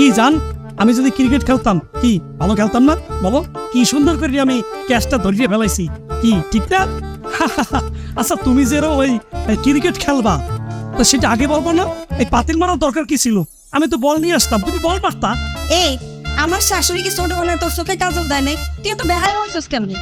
কি জান, আমি যদি ক্রিকেট খেলতাম কি ভালো খেলতাম না? বলো, কি সুন্দর করে আমি ক্যাচটা ধরিয়ে ফেলাইছি, কি ঠিক না? আচ্ছা তুমি যে ওই ক্রিকেট খেলবা, তো সেটা আগে বলবো না? এই পাতিল মারার দরকার কি ছিল? আমি তো বল নিয়ে আসতাম, তুমি বল মারতা। এই আমার শাশুড়ি কি ছোটবেলায় তোর চোখে কাজল দেয় নাই? তুই তো বেহায় হচ্ছিস কেমনি?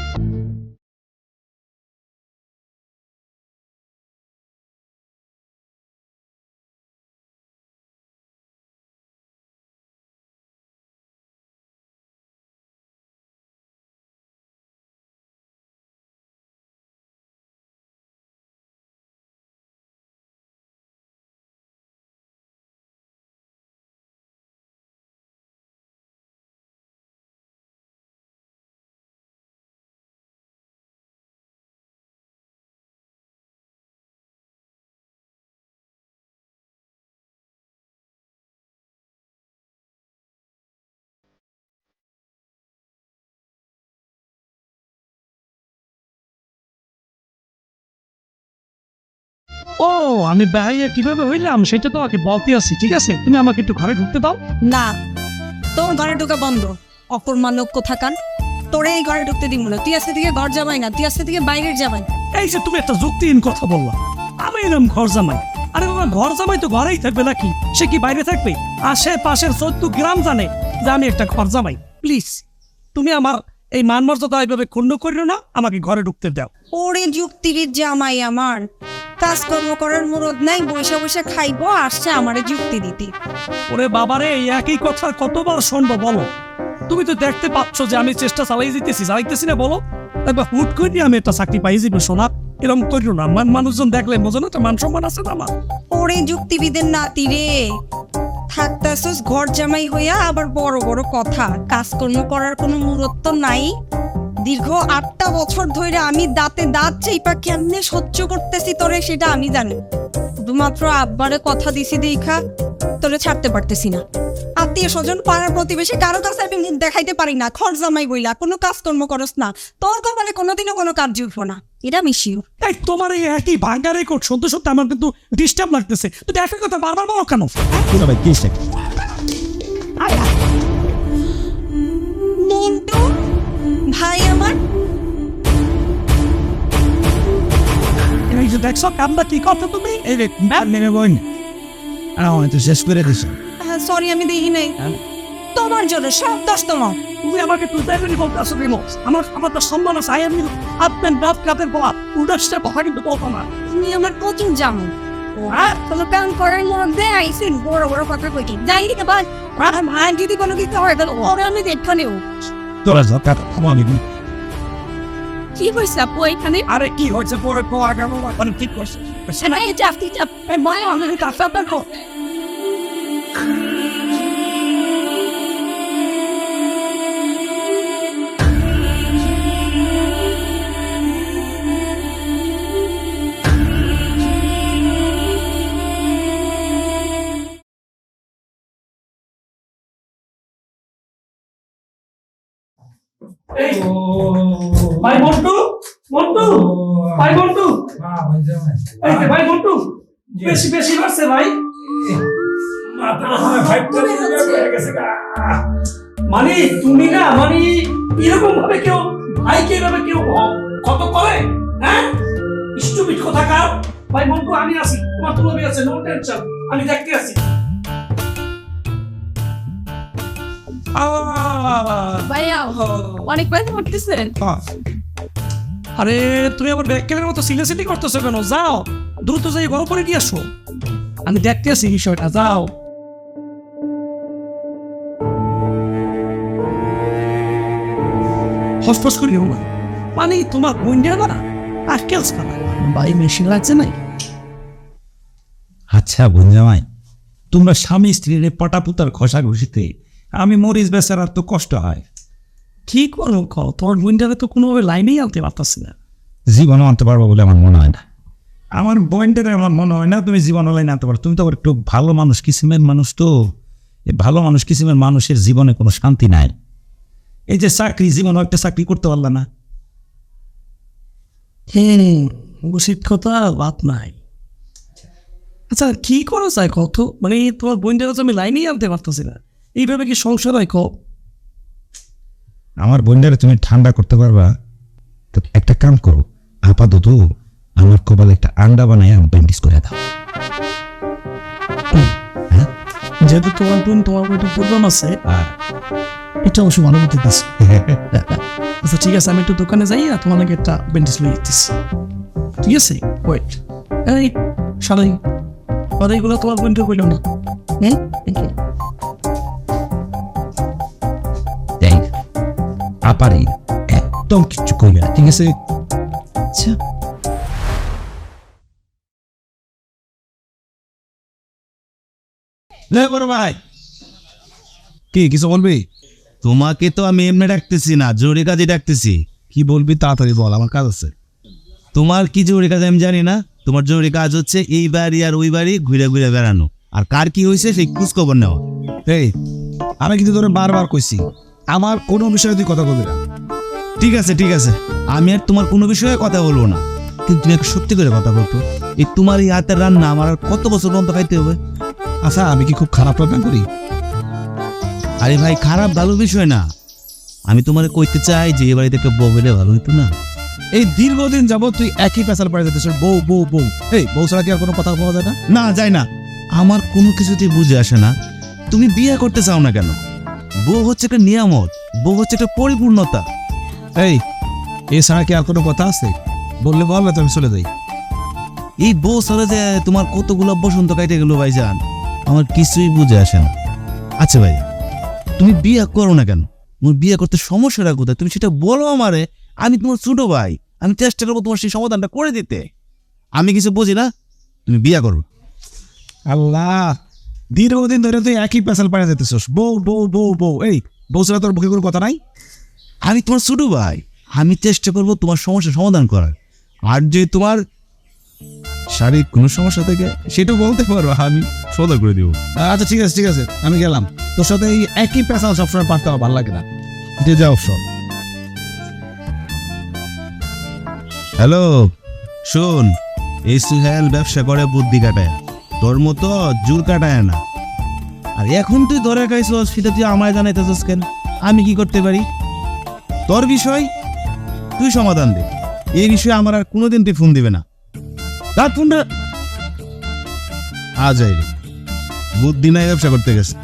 ও, আমি বাইরে কিভাবে হইলাম সেটা তো আগে বলতে আসি, ঠিক আছে? তুমি আমাকে একটু ঘরে ঢুকতে দাও। না, তোর ঘরে ঢোকা বন্ধ। অকর্মার কোথাকার, তোরে এই ঘরে ঢুকতে দিব না। তুই আজকে থেকে ঘর যাবাই না, তুই আজকে থেকে বাইরের যাবাই। এই যে তুমি একটা যুক্তিহীন কথা বললা, আমি এরকম ঘর জামাই। আরে বাবা, ঘর জামাই তো ঘরেই থাকবে নাকি? সে কি বাইরে থাকবে? আশেপাশের 14 গ্রাম জানে যে আমি একটা ঘর জামাই। প্লিজ তুমি আমার এই মান মর্যাদা এইভাবে ক্ষুণ্ণ করিও না, আমাকে ঘরে ঢুকতে দাও। ওরে যুক্তির জামাই আমার, কাজকর্ম করার মুরদ নাই, বসে বসে খাইবো, আসছে আমারে যুক্তি দিতে। ওরে বাবারে, এই একই কথা কতবার শুনবো বলো? তুমি তো দেখতে পাচ্ছ যে আমি চেষ্টা চালাইতেছি না? বলো, একবার হুট করে আমি একটা চাকরি পাই যাবো। শোনা, এরকম করিও না। মানুষজন দেখলে বোঝো না, একটা মান সম্মান আছে না আমার। ওরে যুক্তিবিদের নাতি রে, থাকতাছস ঘর জামাই হইয়া আবার বড় বড় কথা। কাজকর্ম করার কোনো মুরত নাই। দীর্ঘ 8টা বছর ধরে আমি দাঁতে দাঁত চেপা কেমনে সহ্য করতেছি তোরে, সেটা আমি জানি। শুধুমাত্র আব্বারে কথা দিছি দেখা তোরে ছাড়তে পারতেছি না। আত্মীয় স্বজন, পাড়ার প্রতিবেশী কারো কাছে আমি মুখ দেখাইতে পারি না। ঘর জামাই বইলা কোনো কাজকর্ম করস না, তোর কপালে কোনোদিনও কোনো কাজ জুটবো না, এটা আমি শিওর। এই তোমার এই একই ভাঙ্গা রেকর্ড শুনতে শুনতে আমার কিন্তু ডিস্টার্ব লাগতেছে। তুমি একটা কথা বারবার বলো কেন? মন্টু ভাই আমার, এই যে দেখছো কামটা কি করতে তুমি? এই রে মেরে বোন, আমি তো শেষ করে দিছি। সরি আমি দেখি নাই। তোমার জন্য সব দোষ তোমার। তুমি আমাকে তুই দেখানি বলতে আসো কেন? আমার তো সম্মান আছে। আই এম আপনার বাপ কাপের বাবা, উদাসটা কথা কিন্তু বলতো না। তুমি আমার প্রচুর জানো। কোনো কাম করার মধ্যে আইসেন বড় বড় কথা কইছি। যাই দিকে বাস ভাই, যদি কোনো কিছু হয় তাহলে ওরে আমি দেখতে নেব। তোরা যা কাটা আমি কি হয়েছে আপু এখানে? আরে কি হয়েছে পরে পর আগে মানে ঠিক করছে। এই চাপতি চাপ, এই মায়া আমি কাছে থাকো। ভাই মন্টু, ভাই মন্টু, এই যে ভাই মন্টু, বেশি বেশি হচ্ছে ভাই। মানে তুমি না, মানে এরকম ভাবে কেউ ভাইকে এভাবে কেউ কত করে? হ্যাঁ, স্টুপিড কোথাকার। ভাই মন্টু, আমি আছি, তোমার তুলবি আছে, নো টেনশন, আমি দেখতে আছি। ভাইয়া অনেক ব্যথা করতেছেন। আরে তুমি আবার ব্যাকেলের মতো সিলেসিটি করতেছো কেন? যাও দ্রুত যাই গরম করে দিয়ে আসো, আমি দেখতে আছি বিষয়টা। যাও। হসপস করি না, মানে তোমার বইন্ডিয়া না আজকাল ভাই মেশিন লাগছে নাই। আচ্ছা বোনজামাই, তোমরা স্বামী স্ত্রীর পটাপুতার ঘষাঘষিতে আমি মরিচ বেচার তো কষ্ট হয়। কি করো কও, তোমার বইন্ডারে তো কোনোভাবে লাইনেই আনতে পারতাছি না। জীবনও আনতে পারবো বলে আমার মনে হয় না। আমার বইন্ডারে আমার মনে হয় না তুমি জীবন লাইনে আনতে পারো। তুমি তো একটু ভালো মানুষ কিসিমের মানুষ, তো এই ভালো মানুষ কিসিমের মানুষের জীবনে কোনো শান্তি নাই। এই যে চাকরি, জীবনে একটা চাকরি করতে পারলা না। উচিত কথা বাদ নাই। আচ্ছা কি করো চাই কত, মানে তোমার বইন্ডারে আমি লাইনেই আনতে পারতাছি না। এইভাবে কি সংসার হয় কো? আমার বোনটারে তুমি ঠান্ডা করতে পারবা? তো একটা কাম করো, আপাতত আমার কপালে একটা আন্ডা বানায় ব্যান্ডেজ করে দাও। হ্যাঁ? যেহেতু তোমার বোন তোমার একটু প্রবলেম আছে, আর এটা অবশ্য ভালো মতো দিচ্ছে। আচ্ছা ঠিক আছে, আমি একটু দোকানে যাই আর তোমার নাকি একটা ব্যান্ডেজ লয়ে যেতেছি। ঠিক আছে, ওয়েট। এই সারাই কথাগুলো তোমার বোনকে বললো না। হুম, দেখ, আপারে একদম কিচ্ছু কইবে না, ঠিক আছে? আচ্ছা বড় ভাই, কি কিছু বলবি? তোমাকে তো আমি এমনি ডাকতেছি না, জরুরি কাজে ডাকতেছি। কি বলবি তাড়াতাড়ি বল, আমার কাজ আছে। তোমার কি জরুরি কাজ আমি জানি না। তোমার জরুরি কাজ হচ্ছে এই বাড়ি আর ওই বাড়ি ঘুরে ঘুরে বেড়ানো, আর কার কি হয়েছে সেই খোঁজ খবর নেওয়া। এই, আমি কিন্তু তোরে বারবার কইছি আমার কোনো বিষয়ে তুই কথা বলবি না। ঠিক আছে ঠিক আছে, আমি আর তোমার কোনো বিষয়ে কথা বলবো না, কিন্তু তুমি একটা সত্যি করে কথা বলতো, এই তোমার এই হাতের রান্না আমার আর কত বছর পর্যন্ত খাইতে হবে? আচ্ছা, আমি কি খুব খারাপ রান্না করি? আরে ভাই, খারাপ ভালো বিষয় না, আমি তোমার কইতে চাই যে এই বাড়িতে একটা বউ হইলে ভালো হইতো না? এই দীর্ঘদিন যাবত তুই একই পেশাল পাড়ে যেতেছ, বউ বউ বউ। এই বউ ছাড়া কি আর কোনো কথা বলা যায় না? না, যায় না। আমার কোনো কিছুতেই বুঝে আসে না, তুমি বিয়ে করতে চাও না কেন? বউ হচ্ছে একটা নিয়ামত, বউ হচ্ছে একটা পরিপূর্ণতা। এই, এছাড়া কি আর কোনো কথা আছে? বললে বল, না তো আমি চলে যাই। এই বউ ছাড়া যে তোমার কতগুলো বসন্ত কাটে গেল ভাইজান, আমার কিছুই বুঝে আসে না। আচ্ছা ভাই, তুমি বিয়ে করো না কেন? তোমার বিয়ে করতে সমস্যাটা কোথায় তুমি সেটা বলো আমারে। আমি তোমার ছোট ভাই, আমি চেষ্টা করবো তোমার সেই সমাধানটা করে দিতে। আমি কিছু বুঝি না, তুমি বিয়ে করো। আল্লাহ, দীর্ঘদিন ধরে তুই একই পেশাল পাড়ে যেতেছস, বউ বউ বউ বউ। এই বউ ছাড়া তোর মুখে কোনো কথা নাই? আমি তোমার ছোট ভাই, আমি চেষ্টা করবো তোমার সমস্যার সমাধান করার। আর যদি তোমার শারীরিক কোনো সমস্যা থেকে সেটা বলতে পারো, আমি সমাধান করে দিব। আচ্ছা ঠিক আছে ঠিক আছে, আমি গেলাম। তোর সাথে এই একই পেশাল সবসময় পারতে আমার ভালো লাগে না। যে যাও সব। হ্যালো, শোন, এই সুহেল ব্যবসা করে বুদ্ধি কাটায়, তোর মতো জোর কাটায় না। আর এখন তুই ধরে খাইছস, সেটা তুই আমায় জানাইতেছস কেন? আমি কি করতে পারি? তোর বিষয় তুই সমাধান দে, এই বিষয়ে আমার আর কোনোদিন তুই ফোন দিবে না। তার ফোনটা আজ রে বুদ্ধি নাই, ব্যবসা করতে গেছে।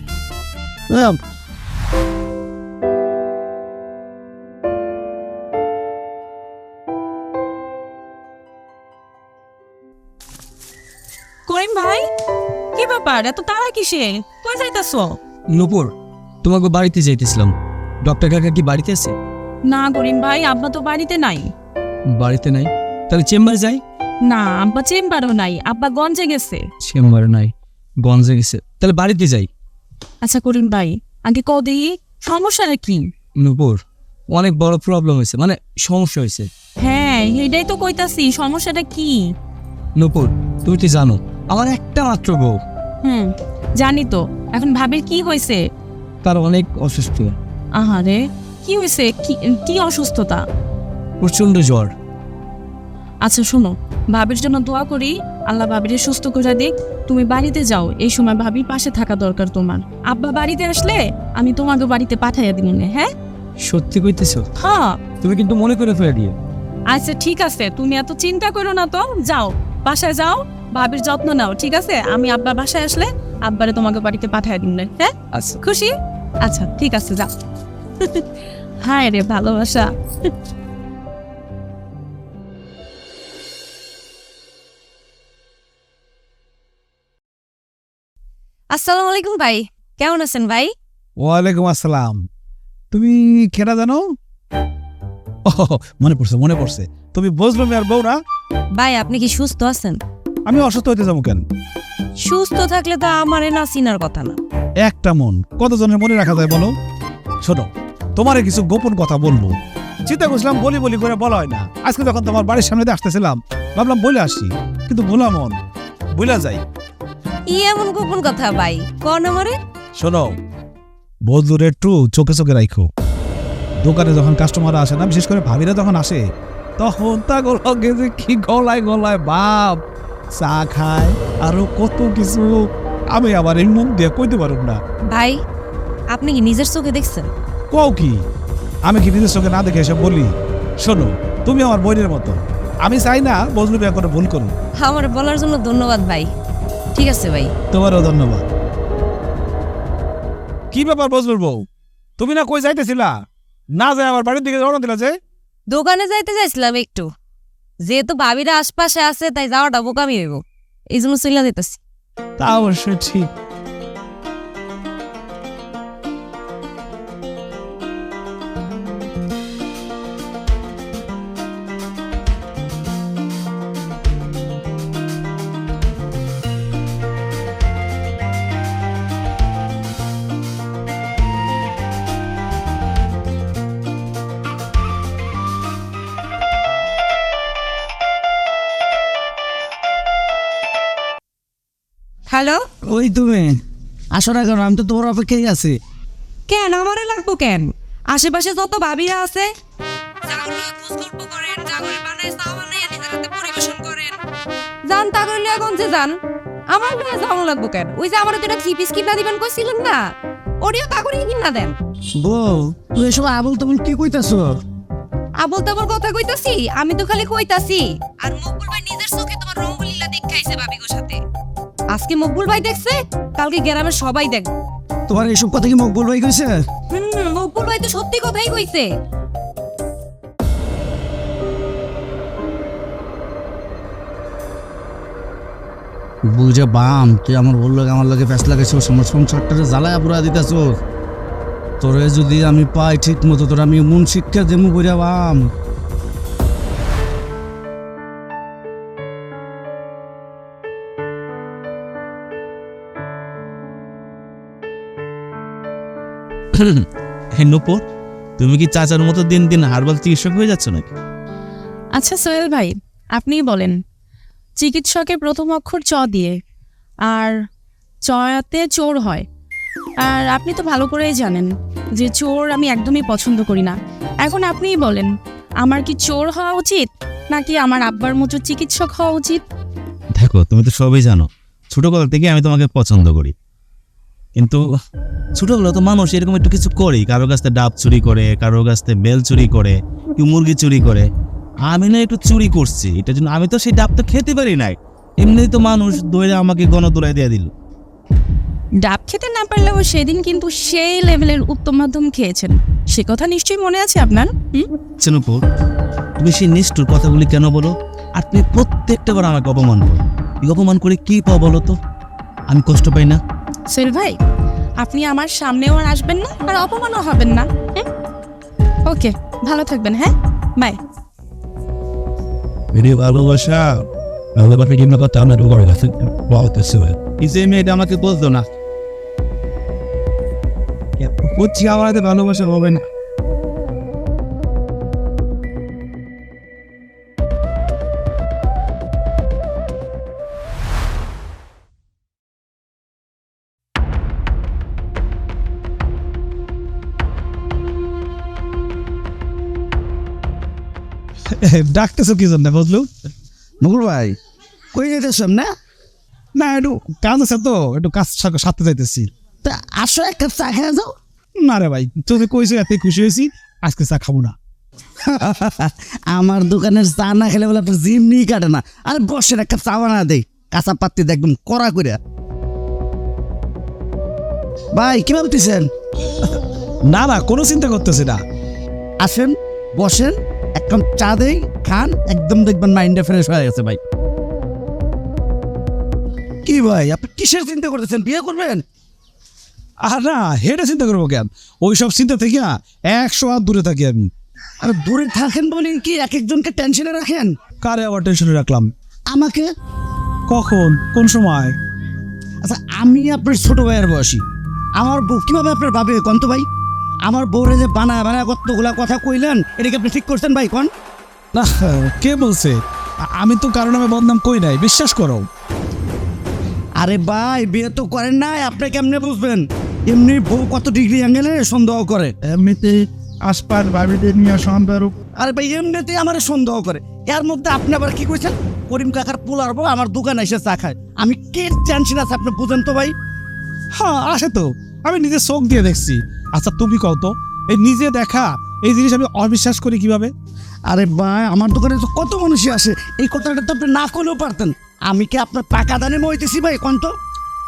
করিম ভাই, কি ব্যাপার এত তাড়া কিসে? কই যাইতাছো? নূপুর, তোমাকে বাড়িতে যাইতেছিলাম। ডক্টর কাকা কি বাড়িতে আছে? না করিম ভাই, আব্বা তো বাড়িতে নাই। বাড়িতে নাই? তাহলে চেম্বারে যাই। না, আব্বা চেম্বারও নাই, আব্বা গঞ্জে গেছে। চেম্বারে নাই, গঞ্জে গেছে, তাহলে বাড়িতে যাই। আচ্ছা করিম ভাই, আগে কও দেখি সমস্যাটা কি? নূপুর, অনেক বড় প্রবলেম হয়েছে, মানে সমস্যা হয়েছে। হ্যাঁ, এটাই তো কইতাছি, সমস্যাটা কি? নূপুর, তুমি তো জানো আমার একটা মাত্র বউ, জানি তো। এখন ভাবির কি হয়েছে? তার অনেক অসুস্থ, আহারে, কি হয়েছে? কি অসুস্থতা? প্রচন্ড জ্বর। আচ্ছা শোনো, ভাবির জন্য দোয়া করি, আল্লাহ ভাবির সুস্থ করে দিক। তুমি বাড়িতে যাও, এই সময় ভাবির পাশে থাকা দরকার তোমার। আব্বা বাড়িতে আসলে আমি তোমাকে বাড়িতে পাঠাইয়া দিব না। হ্যাঁ সত্যি কইতেছো? হ্যাঁ। তুমি কিন্তু মনে করে ফেলে দিও। আচ্ছা ঠিক আছে, তুমি এত চিন্তা করো না তো, যাও বাসায় যাও, ভাবির যত্ন নাও। ঠিক আছে, আমি আব্বার বাসায় আসলে আব্বারে তোমাকে বাড়িতে পাঠাইয়া দিব না। হ্যাঁ আচ্ছা খুশি? আচ্ছা ঠিক আছে, যাও। হায় রে ভালোবাসা। আসসালামু আলাইকুম ভাই, কেমন আছেন ভাই? ওয়ালাইকুম আসসালাম। তুমি কেনা জানো? ও, মনে পড়ছে মনে পড়ছে, তুমি বুঝলো মেয়ার বউ না? ভাই আপনি কি সুস্থ আছেন? আমি অসুস্থ হইতে যাবো কেন? সুস্থ থাকলে তো আমারে না চিনার কথা না। একটা মন কতজনের মনে রাখা যায় বলো? শোনো, তোমারে কিছু গোপন কথা বলবো, চিন্তা করছিলাম বলি বলি করে বলা হয় না। আজকে যখন তোমার বাড়ির সামনে দিয়ে আসতেছিলাম, ভাবলাম বলে আসি, কিন্তু ভোলা মন ভুলা যাই। ই এমন গোপন কথা ভাই, কোন আমারে? শোনো, বন্ধুরে একটু চোখে চোখে রাখো। দোকানে যখন কাস্টমার আসে না, বিশেষ করে ভাবিরা যখন আসে, তখন তা লগে যে কি গলায় গলায় বাপ চা খায়, আরো কত কিছু আমি আবার এই মুখ দিয়ে কইতে পারব না। ভাই আপনি কি নিজের চোখে দেখছেন? কও কি আমি কি নিজের চোখে না দেখে এসব বলি? শোনো, তুমি আমার বোনের মতো, আমি চাই না বজলু বিয়ে করে ভুল করুন। আমার বলার জন্য ধন্যবাদ ভাই। ঠিক আছে ভাই। তোমারও ধন্যবাদ। কি ব্যাপার বজলুর বউ, তুমি না কই যাইতেছিলা? না যায় আমার বাড়ির দিকে রওনা দিলা যে? দোকানে যাইতে চাইছিলাম একটু, যেহেতু ভাবিরা আশপাশে আছে তাই যাওয়াটা বোকামি হইব, এই জন্য চলে যেতেছি। তা অবশ্যই ঠিক। হ্যালো, ওই তুমি আসো না কেন? আমি তো তোমার অপেক্ষায় আছি। কেন আমারে লাগবো কেন? আশেপাশে যত ভাবিরা আছে যান তা করলে এখন যে যান, আমার মেয়ে যাওয়া লাগবো কেন? ওই যে আমার দুটা থ্রি পিস কিনা দিবেন কইছিলেন না, ওরিও তা করে কিনা দেন। বউ তুই এসব আবল তাবল কি কইতাছ? আবল তাবল কথা কইতাছি? আমি তো খালি কইতাছি। আর মকবুল ভাই নিজের চোখে তোমার রঙ্গলীলা দেখাইছে ভাবিগোর সাথে। আজকে মকবুল ভাই দেখছে, কালকে গ্রামের সবাই দেখবে। তোমার এইসব কথা কি মকবুল ভাই কইছে? মকবুল ভাই তো সত্যি কথাই কইছে। বুঝে বাম, তুই আমার বললো আমার লগে ফ্যাস লাগাইছ, আমার সংসারটারে জ্বালায় পুরা দিতেছ। তোরে যদি আমি পাই ঠিক মতো, তোর আমি মন শিক্ষা দেবো বুঝা বাম। হে নূপুর, তুমি কি চাচার মতো দিন দিন হার্বাল চিকিৎসক হয়ে যাচ্ছ নাকি? আচ্ছা সোহেল ভাই, আপনিই বলেন, চিকিৎসকের প্রথম অক্ষর চ দিয়ে, আর চয়াতে চোর হয়। আর আপনি তো ভালো করেই জানেন যে চোর আমি একদমই পছন্দ করি না। এখন আপনিই বলেন, আমার কি চোর হওয়া উচিত নাকি আমার আব্বার মতো চিকিৎসক হওয়া উচিত? দেখো, তুমি তো সবই জানো, ছোটবেলা থেকে আমি তোমাকে পছন্দ করি। কিন্তু ছোটবেলা তো মানুষ এরকম একটু কিছু করেই, কারো কাছ থেকে ডাব চুরি করে, কারো কাছ থেকে বেল চুরি করে, কেউ মুরগি চুরি করে। আমি না একটু চুরি করছি, এটার জন্য আমি তো সেই ডাবটা খেতে পারি নাই, এমনি তো মানুষ ধরে আমাকে গণদোলায় দিয়ে দিল। ডাব খেতে না পারলেও সেদিন কিন্তু সেই লেভেলের উত্তম মাধ্যম খেয়েছেন, সে কথা নিশ্চয়ই মনে আছে আপনার। নূপুর, তুমি সেই নিষ্ঠুর কথাগুলি কেন বলো? আর তুমি প্রত্যেকটা বার আমাকে অপমান করো। এই অপমান করে কি পাও বলো তো? আমি কষ্ট পাই না? সোহেল ভাই, আপনি আমার সামনেও আর আসবেন না, আর অপমানও হবেন না। ওকে, ভালো থাকবেন। হ্যাঁ, বাই। ভালোবাসা ভালোবাসা কিংবা কথা আমার উপরে আছে বলতেছে। এই যে মেয়েটা আমাকে বলতো না, বুঝছি আমার হাতে ভালোবাসা হবে না। ডাকতেছো কি জন্য বুঝলু? মকবুল ভাই কই যেতেছ না? না একটু কাজ আছে তো, একটু কাজ সাথে যাইতেছি। তা আসো এক কাপ চা খেয়ে যাও। না রে ভাই, তুমি কইছো এতে খুশি হয়েছি, আজকে চা খাবো না। আমার দোকানের চা না খেলে বলে আপনার জিমনি কাটে না। আরে বসেন, এক কাপ চা বানা দেই, কাঁচা পাত্তি একদম কড়া করে। ভাই কি ভাবতেছেন? না না, কোনো চিন্তা করতেছি না। আসেন, বসেন, এক কাপ চা দেই, খান, একদম দেখবেন মাইন্ডটা ফ্রেশ হয়ে গেছে। ভাই কি ভাই, আপনি কিসের চিন্তা করতেছেন? বিয়ে করবেন? আর না, হেঁটে চিন্তা করবো কেন? ওই সব চিন্তা থেকে 100 হাত দূরে থাকি আমি। আর দূরে থাকেন বলেন কি এক একজনকে টেনশনে রাখেন? কারে আবার টেনশনে রাখলাম? আমাকে? কখন, কোন সময়? আচ্ছা, আমি আপনার ছোট ভাইয়ের বয়সী, আমার বউ কিভাবে আপনার ভাবে কন তো ভাই? আমার বউরে যে বানায় বানায় কতগুলা কথা কইলেন, এটাকে আপনি ঠিক করছেন ভাই কন? না, কে বলছে? আমি তো কারো নামে বদনাম কই নাই, বিশ্বাস করো। আরে ভাই, বিয়ে তো করেন নাই, আপনি কেমনে বুঝবেন? এমনি বউ কত ডিগ্রি অ্যাঙ্গেলে সন্দেহ করে। এমনিতে আশপাশ ভাবিদের নিয়ে সন্দেহ। আরে ভাই, এমনিতেই আমার সন্দেহ করে, এর মধ্যে আপনি আবার কি কইছেন? করিম কাকার পোলার বউ আমার দোকানে এসে চা খায়, আমি কে টেনশন আছে আপনি বুঝেন তো ভাই? হ্যাঁ আসে তো, আমি নিজে চোখ দিয়ে দেখছি। আচ্ছা তুমি কও তো, এই নিজে দেখা এই জিনিস আমি অবিশ্বাস করি কিভাবে? আরে ভাই, আমার দোকানে তো কত মানুষই আসে, এই কথাটা তো আপনি না করলেও পারতেন। আমি কি আপনার টাকা দানে মইতেছি ভাই? কোন তো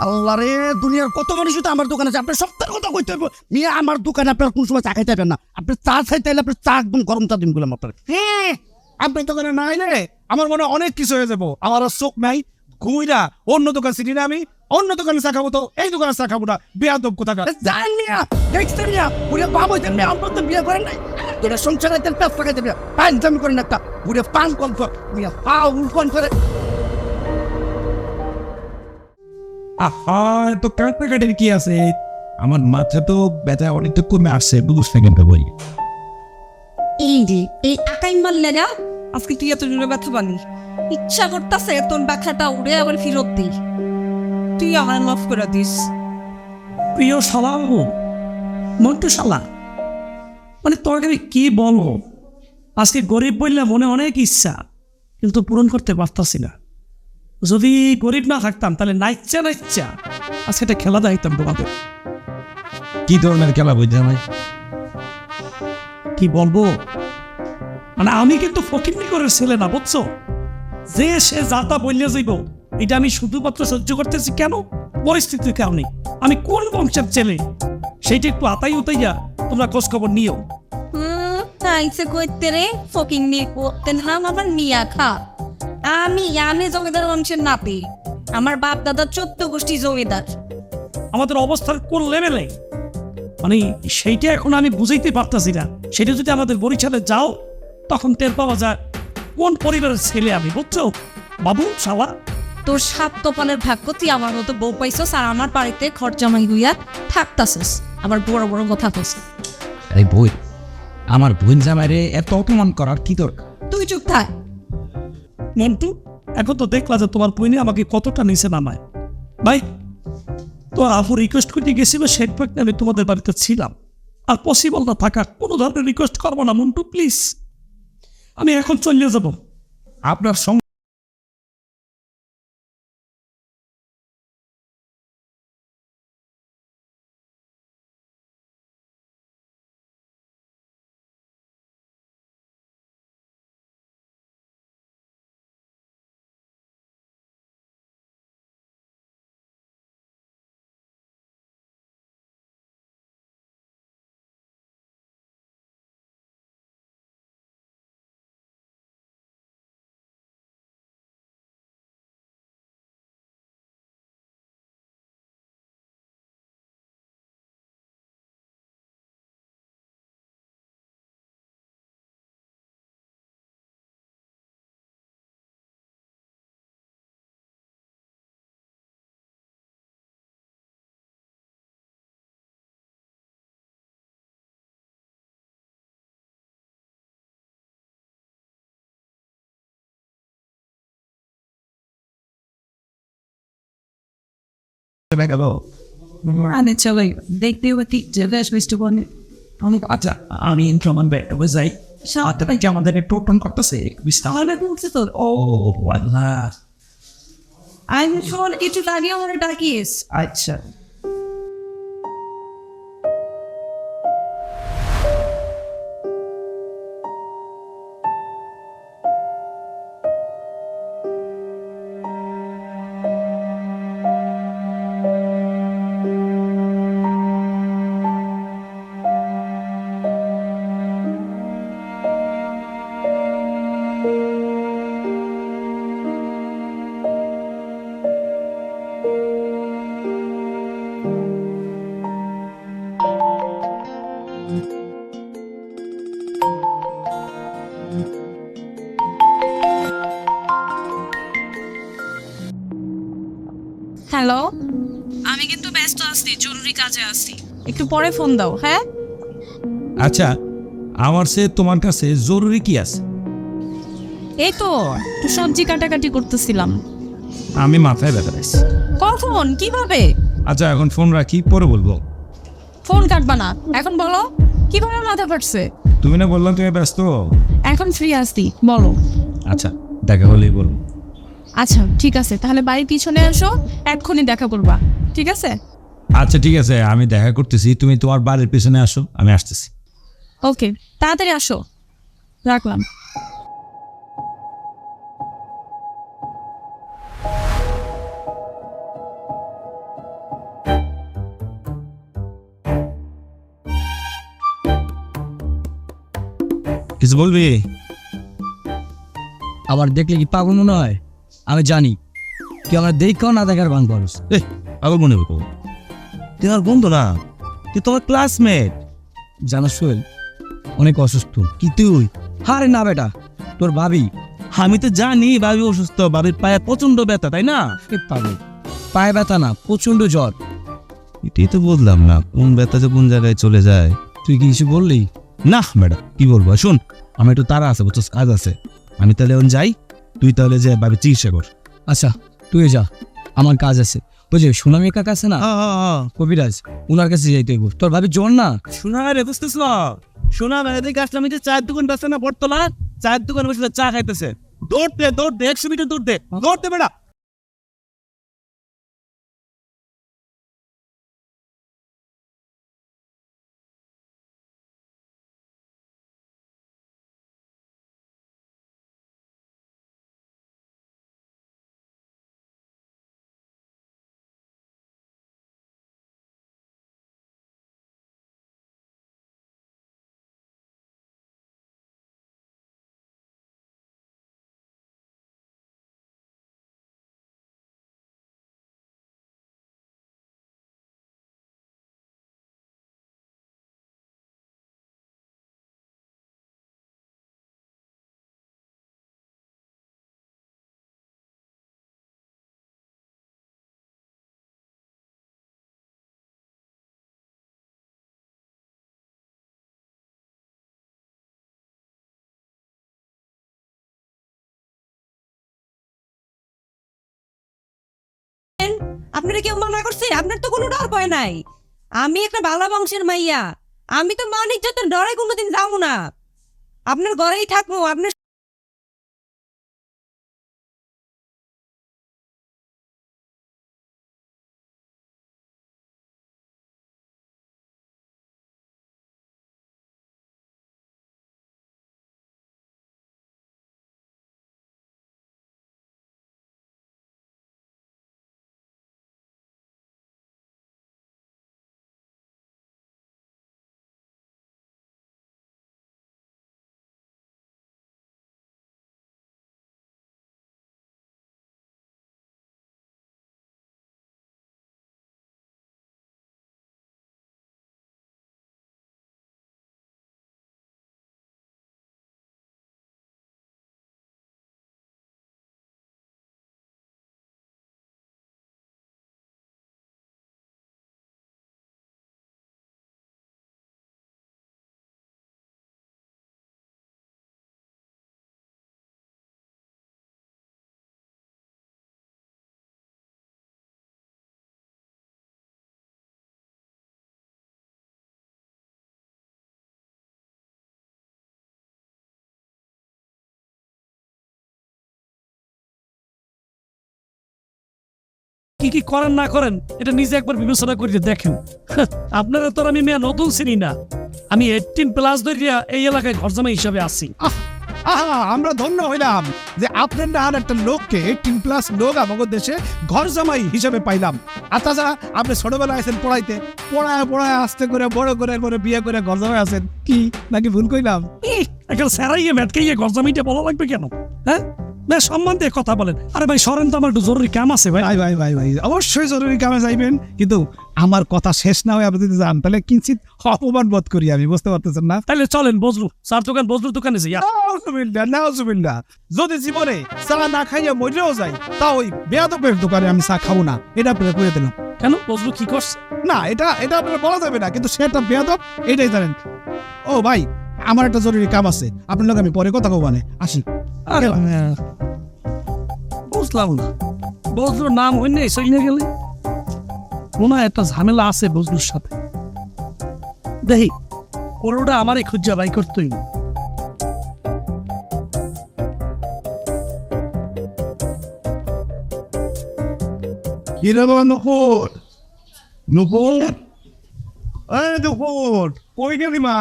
আল্লাহ রে, দুনিয়ার কত মানুষই তো আমার দোকানে আছে, আপনার সপ্তাহের কথা কইতে হবে। নিয়ে আমার দোকানে আপনার কোন সময় চা খাইতে পারবেন না। আপনি চা খাইতে হলে আপনার চা একদম গরম চা দিন বললাম আপনার। হ্যাঁ, আপনি দোকানে না এলে আমার মনে হয় অনেক কিছু হয়ে যাবো। আমার আর চোখ নাই, ঘুমিরা অন্য দোকান চিনি না, আমি অন্য দোকানে চা খাবো তো এই দোকানে চা খাবো না। বেয়াদব কোথাকার। জান মিয়া, দেখছেন মিয়া, পুরো বাবু হইতেন মিয়া, আমার তো বিয়ে করেন নাই। এটা সংসার হইতেন, পেট লাগাইতেন মিয়া, পান জামি করেন একটা, পুরো পান কম কর মিয়া, পাউল কম করে। আহা, তো কাটাকাটির কি আছে? আমার মাথা তো ব্যথা অনেকটা কমে আসছে, 2 সেকেন্ডে বই। এই রে, এই আকাই মারলে না আজকে তুই এত জোরে ব্যথা পানি। ইচ্ছা করতেছে তোর ব্যথাটা উড়ে আবার ফিরত দিই। তুই আমার মাফ করে দিস। প্রিয় শালা, মন্টু শালা, মানে তোকে আমি কি বলবো? আজকে গরিব বললে মনে অনেক ইচ্ছা, কিন্তু পূরণ করতে পারতাছি না। যদি গরিব না থাকতাম তাহলে নাইচ্ছা নাইচ্ছা আজকে একটা খেলা দেখাইতাম তোমাদের। কি ধরনের খেলা বুঝতে ভাই? কি বলবো, মানে আমি কিন্তু ফকিন্নি করে ছেলে না, বুঝছো? যে সে যাতা বললে যাইব, এটা আমি শুধুমাত্র সহ্য করতেছি কেন? পরিস্থিতির কারণে। আমি কোন বংশের ছেলে সেইটা একটু আতাই উতাইয়া তোমরা খোঁজ খবর নিও। আইসে কইতে রে ফকিং নিয়ে করতে নাম আমার মিয়া খা। আমি জমিদার বংশের নাতি। আমার বাপ দাদা 14 গোষ্ঠী জমিদার। আমাদের অবস্থার কোন লেভেলে, মানে সেইটা এখন আমি বুঝাইতে পারতাছি না। সেটা যদি আমাদের বরিশালে যাও তখন টের পাওয়া যায় কোন পরিবারের ছেলে আমি, বুঝছো বাবু শালা? তোর 7 কপালের ভাগ্য তুই আমার মতো বউ পাইছস আর আমার বাড়িতে ঘর জামাই হইয়া থাকতাছস। আবার বড় বড় কথা কস। এই বই, আমার বোন জামাইরে এত অপমান করার কি দরকার? তুই চুপ থাক। মন্টু, এখন তো দেখলা যে তোমার বইনে আমাকে কতটা নিচে নামায়। ভাই, তো আফু রিকোয়েস্ট করতে গেছিল, সেই ফাঁকে আমি তোমাদের বাড়িতে ছিলাম। আর পসিবল না থাকা কোনো ধরনের রিকোয়েস্ট করবো না মন্টু, প্লিজ। আমি এখন চলে যাব। আপনার সঙ্গে গেল। মানে চলে দেখতে পাচ্ছি জেলাস মিষ্টি বনে অনেক। আচ্ছা, আমি ইনফ্রমান বেড়ে যাই। সাথে কি আমাদের টোটন করতেছে বিস্তার বলছে তো। ও আল্লাহ, আমি শোন একটু আগে আমার ডাকিস। আচ্ছা। হ্যালো, আমি কিন্তু ব্যস্ত আছি, জরুরি কাজে আছি, একটু পরে ফোন দাও। হ্যাঁ, আচ্ছা, আমার সে তোমার কাছে জরুরি কি আছে? এই তো একটু সবজি কাটাকাটি করতেছিলাম। আমি মাথায় ব্যথা পাইছি। কখন, কিভাবে? আচ্ছা, এখন ফোন রাখি, পরে বলবো। ফোন কাটবা না, এখন বলো কিভাবে মাথা ফাটছে। তুমি না বললাম তুমি ব্যস্ত? এখন ফ্রি আছি, বলো। আচ্ছা, দেখা হলেই বলবো। আচ্ছা ঠিক আছে, তাহলে বাড়ির পিছনে এসো, এক্ষুনি দেখা করবা, ঠিক আছে? আচ্ছা ঠিক আছে, আমি দেখা করতেছি, তুমি তোমার বাড়ির পেছনে আসো, আমি আসতেছি। ওকে, তাড়াতাড়ি আসো। রাখলাম। কিছু বলবি? আবার দেখলে কি পাগল মনে হয়? আমি জানি তুই আমার দেখেও না দেখার ভান করস। পাগল মনে হবো? তুই আমার বন্ধু না, তুই তোমার ক্লাসমেট। জানাস সোহেল অনেক অসুস্থ। কি তুই? হারে না বেটা, তোর ভাবি। আমি তো জানি ভাবি অসুস্থ, ভাবির পায়ে প্রচন্ড ব্যথা, তাই না? পাগল, পায়ে ব্যথা না, প্রচন্ড জ্বর। এটাই তো বললাম না, কোন ব্যথা যে কোন জায়গায় চলে যায়। তুই কি কিছু বললি? না ম্যাডাম, কি বলবো, শোন আমার একটু তাড়া আছে, বুঝছো, কাজ আছে। আমি তাহলে এখন যাই, তুই তাহলে যে ভাবি চিকিৎসা কর। আচ্ছা তুই যা, আমার কাজ আছে। বুঝলি সুনামি কাকা আছে না, কবিরাজ, উনার কাছে যাইতে হইব। তোর ভাবি জ্বর না। শোনা রে, বুঝতেছ? শোনা এদিকে আসলাম, এই যে চায়ের দোকান বসে না বটতলা, চায়ের দোকান বসে চা খাইতেছে। দৌড়তে 100 মিটার দৌড়তে বেড়া। আপনারা কেউ মানা করছে? আপনার তো কোনো ডর ভয় নাই। আমি একটা বালা বংশের মাইয়া, আমি তো মান ইজ্জতের ডরে কোনোদিন যাবো না। আপনার ঘরেই থাকবো। আপনার কি কি করেন না করেন এটা নিজে একবার বিবেচনা করে দেখেন। আপনারা তো আর আমি মেয়ে নতুন চিনি না, আমি 18+ ধরিয়া এই এলাকায় ঘর জামাই হিসাবে আছি। আহা, আমরা ধন্য হইলাম যে আপনার আর একটা লোককে 18+ লোক আমাদের দেশে ঘর জামাই হিসেবে পাইলাম। আর তাছাড়া আপনি ছোটবেলায় আছেন পড়াইতে, পড়ায় আস্তে করে বড় করে করে বিয়ে করে ঘর জামাই আছেন, কি নাকি ভুল কইলাম? এখন স্যারাইয়ে মেটকাইয়ে ঘর জামাইটা বলা লাগবে কেন? হ্যাঁ, বেশ সম্মান দিয়ে কথা বলেন। আরে ভাই সরেন তো, আমার একটু জরুরি কাম আছে ভাই। ভাই অবশ্যই জরুরি কামে যাইবেন, কিন্তু আমার কথা শেষ না হয়ে আপনি যদি যান তাহলে কিঞ্চিত অপমান বোধ করি আমি, বুঝতে পারতেছেন না? তাহলে চলেন বজলু চার দোকান, বজলুর দোকানে যাই। নাউজুবিল্লাহ, যদি জীবনে চা না খাইয়া মরেও যাই তা ওই বেয়াদবের দোকানে আমি চা খাবো না, এটা আপনারা কইয়া দিলাম। কেন, বজলু কি করছে? না, এটা আপনারা বলা যাবে না, কিন্তু সে একটা বেয়াদব, এটাই জানেন। ও ভাই, আমার একটা জরুরি কাম আছে, আপনার লোক আমি পরে কথা কব, মানে আসি। আরে বুঝলাম না, বজলুর নাম হইনি চলে গেলে মনে হয় একটা ঝামেলা আছে বজলুর সাথে। দেখি ওটা আমারই খুঁজা বাই করতেই। কিরে বাবা নকুল, নুপুর এই নুপুর কই গেলি মা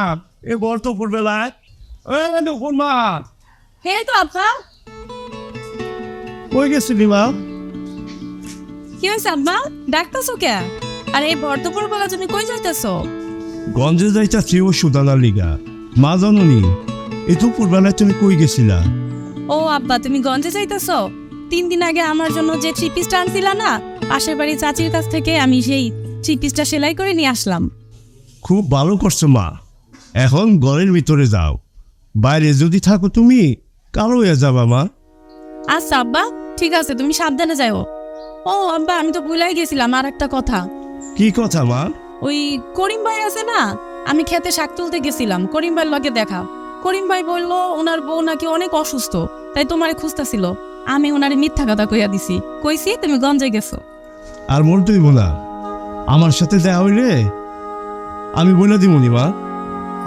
এ বর তো বেলায় এই নুপুর মা হে তো আব্বা, কই গেছিলি মা? কি হয়েছে আব্বা? ডাকতেছো কে? আর এই বর্তপুর বেলা তুমি কই যাইতেছো? গঞ্জে যাইতাছি ওষুধ আনার লিগা। মা জানুনি এই দুপুর বেলায় তুমি কই গেছিলা? ও আব্বা, তুমি গঞ্জে যাইতেছো? 3 দিন আগে আমার জন্য যে 3 পিসটা আনছিলা না, পাশের বাড়ি চাচির কাছ থেকে আমি সেই 3 পিসটা সেলাই করে নিয়ে আসলাম। খুব ভালো করছো মা। এখন ঘরের ভিতরে যাও, বাইরে যদি থাকো তুমি কালো হয়ে যাবা মা। আচ্ছা আব্বা, ঠিক আছে, তুমি সাবধানে যাও। ও আব্বা, আমি তো ভুলাই গেছিলাম আর একটা কথা। কি কথা মা? ওই করিম ভাই আছে না, আমি খেতে শাক তুলতে গেছিলাম, করিম ভাইয়ের লগে দেখা। করিম ভাই বলল ওনার বউ নাকি অনেক অসুস্থ, তাই তোমারে খুঁজতেছিল। আমি ওনারে মিথ্যা কথা কইয়া দিছি, কইছি তুমি গঞ্জে গেছো। আর মন তুই বলা আমার সাথে দেখা হইলে আমি বলে দিমনি মা।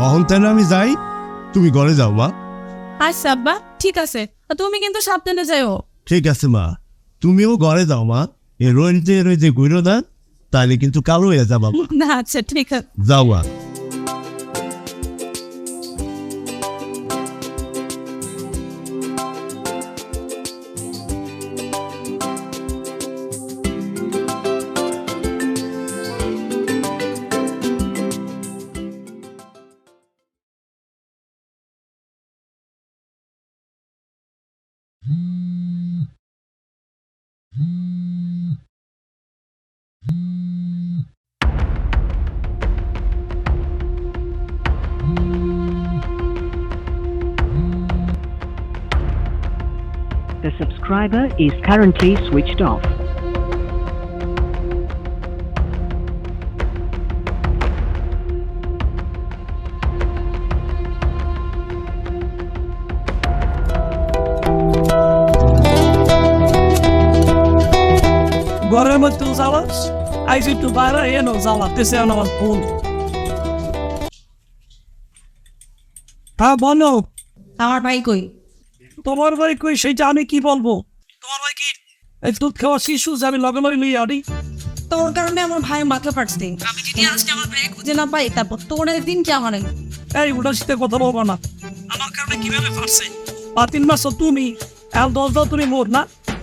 অহন তাহলে আমি যাই, তুমি ঘরে যাও মা। আচ্ছা আব্বা, ঠিক আছে, তুমি কিন্তু সাবধানে যাও। ঠিক আছে মা, তুমিও ঘরে যাও মা। এ রইতে রইতে ঘুরো না, তাহলে কিন্তু কালো হয়ে যাবা মা। না আচ্ছা ঠিক আছে। যাও মা। The subscriber is currently switched off. ঘরের মধ্যে জ্বালাস, আইসি একটু বাইরে এনো জ্বালাতেছে আমার ফোন। হ্যাঁ বলো। আমার ভাই কই? তোমার ভাই কই সেইটা আমি কি বলবো? তোমার ভাই কি এই দুধ খাওয়া শিশু যে আমি লগে লগে লইয়া আনি? তোর কারণে আমার ভাই মাথা ফাটছে। আমি যদি আজকে আমার ভাই খুঁজে না পাই, তারপর তোর দিন কি আমার? এই উল্টা শীতে কথা বলবো না। আমার কারণে কিভাবে ফাটছে? 3 মাস তুমি এখন 10 দাও তুমি মোর না।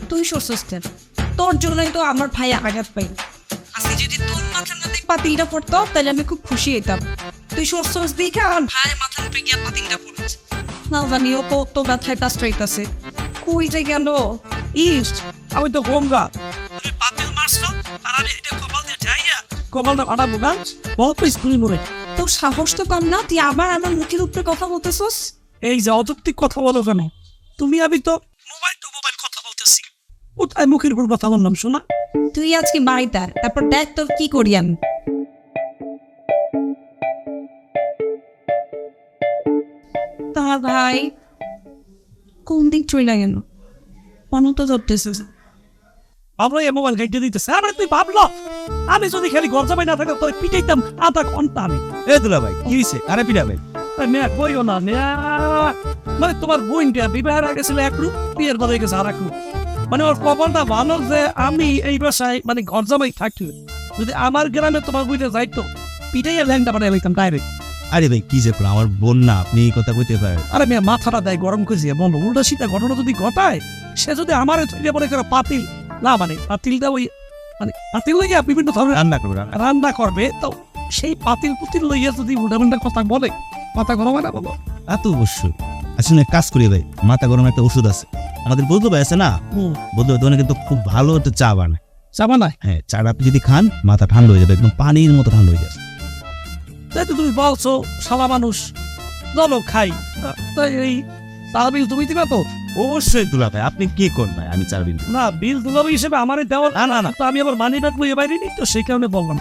তুই সুস্থ, তোর জন্যই তো আমার ভাই আঘাত পাই। আজকে যদি তোর মাথার মধ্যে পাতিলটা পড়তো তাহলে আমি খুব খুশি হইতাম। তুই সুস্থ দেখে আমার ভাই মাথার উপরে গিয়ে পাতিলটা পড়েছে। না জানিও তো ব্যথায় কাস্ট্রাইতেছে। কই যে গেল? ইস আমি তো গঙ্গা, তুমি পাতিল মারছো আর আমি এটা কপাল দিয়ে যাইয়া কপালটা ফাটাবো না। বহুত স্কুল মরে। তোর সাহস তো কম না, তুই আবার আমার মুখের উপরে কথা বলতেছস। এই যে অযৌক্তিক কথা বলো কেন তুমি? আমি তো মোবাইল টু মোবাইল কথা বলতেছি, কোথায় মুখের উপর কথা বললাম শোনা? তুই আজকে বাড়িতে তারপর দেখ তোর কি করি আমি। তার ভাই কোন দিক চলে গেল? মনে তো ধরতেছে। আমরা এই মোবাইল ঘাইটে দিতেছে। আরে তুই ভাবলো আমি যদি খালি ঘর যাবাই না থাকতাম তোর পিটাইতাম আধা ঘন্টা আমি। এ দুলা ভাই কি হইছে? আরে পিটাবে মেয়া কইও না মেয়া, মানে তোমার বোনটা বিবাহের আগে ছিল এক রূপ, বিয়ের পরে গেছে আর এক রূপ। মানে ওর কপালটা ভালো যে আমি এই বাসায় মানে ঘর জামাই থাকি। যদি আমার গ্রামে তোমার বইতে যাইতো পিটাইয়া ল্যাংটা বানাই লাইতাম ডাইরেক্ট। আরে ভাই কি যে আমার বোন না, আপনি এই কথা কইতে পারেন? আরে মেয়ে মাথাটা দেয় গরম করে বলো, উল্টা সিধা ঘটনা যদি ঘটায় সে যদি আমার তৈরি মনে করে পাতিল না, মানে পাতিলটা ওই মানে পাতিল লইয়া বিভিন্ন ধরনের রান্না করবে রান্না করবে, তো সেই পাতিল পুতিল লইয়া যদি উল্টা কথা বলে মাথা গরম হয় না বলো? এত অবশ্যই। আসলে কাজ করি ভাই, মাথা গরম একটা ওষুধ আছে আমাদের বলতে ভাই আছে না, বলতে দোকানে কিন্তু খুব ভালো একটা চা বানায়। চা বানায়? হ্যাঁ, চাটা আপনি যদি খান মাথা ঠান্ডা হয়ে যাবে, একদম পানির মতো ঠান্ডা হয়ে যাবে। তাই তো তুমি বলছো শালা মানুষ, চলো খাই। তাই এই তার বিল তুমি দিবা তো? অবশ্যই দুলা ভাই, আপনি কি করবেন ভাই? আমি চার বিল না, বিল দুলাবি হিসেবে আমারে দেওয়ার না না না, তো আমি আবার মানি ব্যাগ লইয়ে বাইরে নি, তো সেই কারণে বললাম।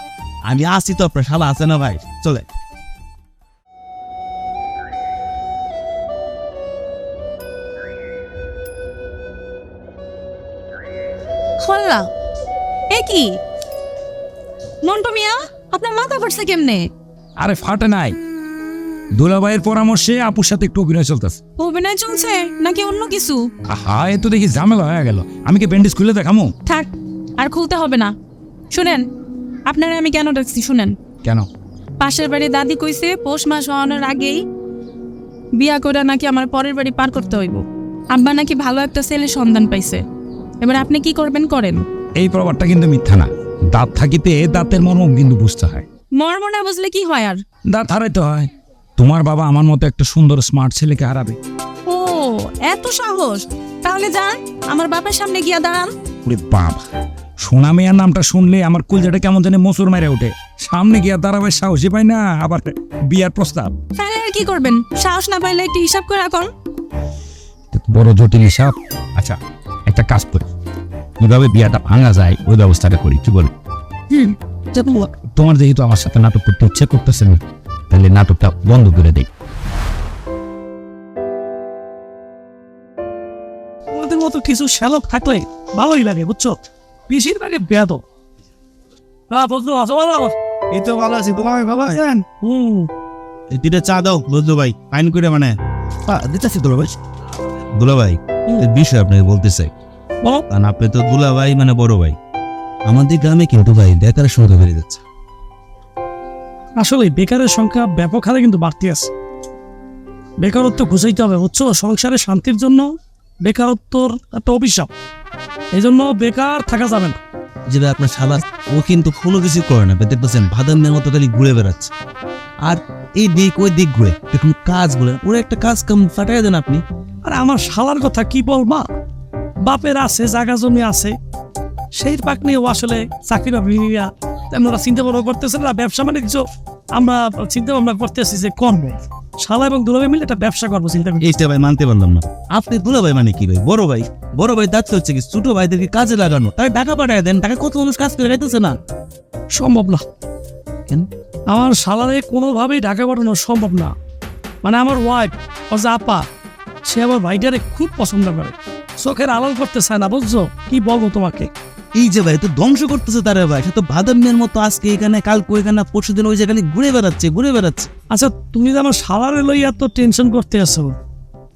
আমি আসি তো, আপনার শালা আছে না ভাই, চলে। হল্লা এ কি মন্টু মিয়া, আপনার মাথা ফাটছে কেমনে? আরে ফাটে নাই, দুলাভাইয়ের পরামর্শে আপুর সাথে একটু অভিনয় চলতেছে। অভিনয় চলছে নাকি অন্য কিছু? আহা, এ তো দেখি ঝামেলা হয়ে গেল। আমি কি ব্যান্ডেজ খুলে দেখামো? থাক, আর খুলতে হবে না। শুনেন, আপনারা আমি কেন ডাকছি শুনেন। কেন? পাশের বাড়ি দাদি কইছে পৌষ মাস হওয়ানোর আগেই বিয়া করে নাকি আমার পরের বাড়ি পার করতে হইব। আব্বা নাকি ভালো একটা ছেলের সন্ধান পাইছে। এবার আপনি কি করবেন করেন। এই প্রবাদটা কিন্তু মিথ্যা না। দাঁত থাকিতে দাঁতের মর্ম কিন্তু বুঝতে হয়। মর্ম না বুঝলে কি হয় আর? দাঁত হারাইতে হয়। তোমার বাবা আমার মতো একটা সুন্দর স্মার্ট ছেলেকে হারাবে। ও এত সাহস, তাহলে যান আমার বাবার সামনে গিয়া দাঁড়ান। ওরে বাবা, সোনা মেয়ার নামটা শুনলে আমার কুলজাটা কেমন জানি মোচর মেরে ওঠে। সামনে গিয়া দাঁড়াবে সাহসই পাই না, আবার বিয়ার প্রস্তাব। তাহলে আর কি করবেন? সাহস না পাইলে একটু হিসাব করে রাখুন। বড় জটিল হিসাব। আচ্ছা একটা কাজ করি, কিভাবে বিয়াটা ভাঙা যায় ওই ব্যবস্থাটা করি, কি বলি? তোমার যেহেতু আমার সাথে নাটক করতে ইচ্ছে করতেছে না, তাহলে নাটকটা বন্ধ করে দেই। ওদের মতো কিছু শ্যালক থাকলে ভালোই লাগে, বুঝছো? বেশিরভাগে বেয়াদব। বন্ধু আছো ভালো? এই তো ভালো আছি, তোমার ভালো আছেন? হুম, দুইটা চা দাও বুঝলো ভাই, ফাইন করে মানে। দিতেছি দুলা ভাই। দুলা ভাই, এই বিষয় আপনাকে বলতে চাই। বলো। কারণ আপনি তো দুলা ভাই মানে বড় ভাই। আমাদের গ্রামে কিন্তু ভাই বেকারের সংখ্যা বেড়ে যাচ্ছে। আসলে বেকারের সংখ্যা ব্যাপক হারে কিন্তু বাড়তি আছে। বেকারত্ব ঘুষাইতে হবে, বুঝছো? সংসারে শান্তির জন্য বেকারত্বর একটা অভিশাপ। এই জন্য বেকার থাকা যাবে না। যেটা আপনার শালা, ও কিন্তু কোনো কিছু করে না, দেখতেছেন ভাদামের মতো খালি ঘুরে বেড়াচ্ছে। আর এই দিক ওই দিক ঘুরে দেখুন কাজ বলে ওরা একটা কাজ কাম ফাটাই দেন আপনি। আর আমার শালার কথা কি বলবা? বাপের আছে, জায়গা জমি আছে, সেই পাক নিয়ে ও আসলে চাকরি বাকরি নিয়ে তেমন ওরা চিন্তা ভাবনা করতেছে না। ব্যবসা বাণিজ্য আমরা চিন্তা ভাবনা করতেছি যে করবো, শালা এবং দুলাভাই মিলে একটা ব্যবসা করবো চিন্তা করি। এইটা ভাই মানতে পারলাম না। আপনি দুলা ভাই মানে কি ভাই? বড় ভাই। বড় ভাই দায়িত্ব হচ্ছে কি ছোট ভাইদেরকে কাজে লাগানো, তাই টাকা পাঠায় দেন। টাকা কত মানুষ কাজ করে খাইতেছে না। সম্ভব না। কেন? আমার শালারে কোনোভাবেই ঢাকা পাঠানো সম্ভব না। মানে আমার ওয়াইফ ও যে আপা, সে আমার ভাইটারে খুব পছন্দ করে, চোখের আড়াল করতে চায় না, বুঝছো? কি বলবো তোমাকে? এই যে ভাই তো ধ্বংস করতেছে তারা ভাই। সে তো ভাদামের মতো আজকে এখানে, কালকে ওইখানে, পরশু দিন ওই জায়গায় ঘুরে বেড়াচ্ছে। আচ্ছা, তুমি যে আমার শালারে লইয়া এত টেনশন করতে আছো,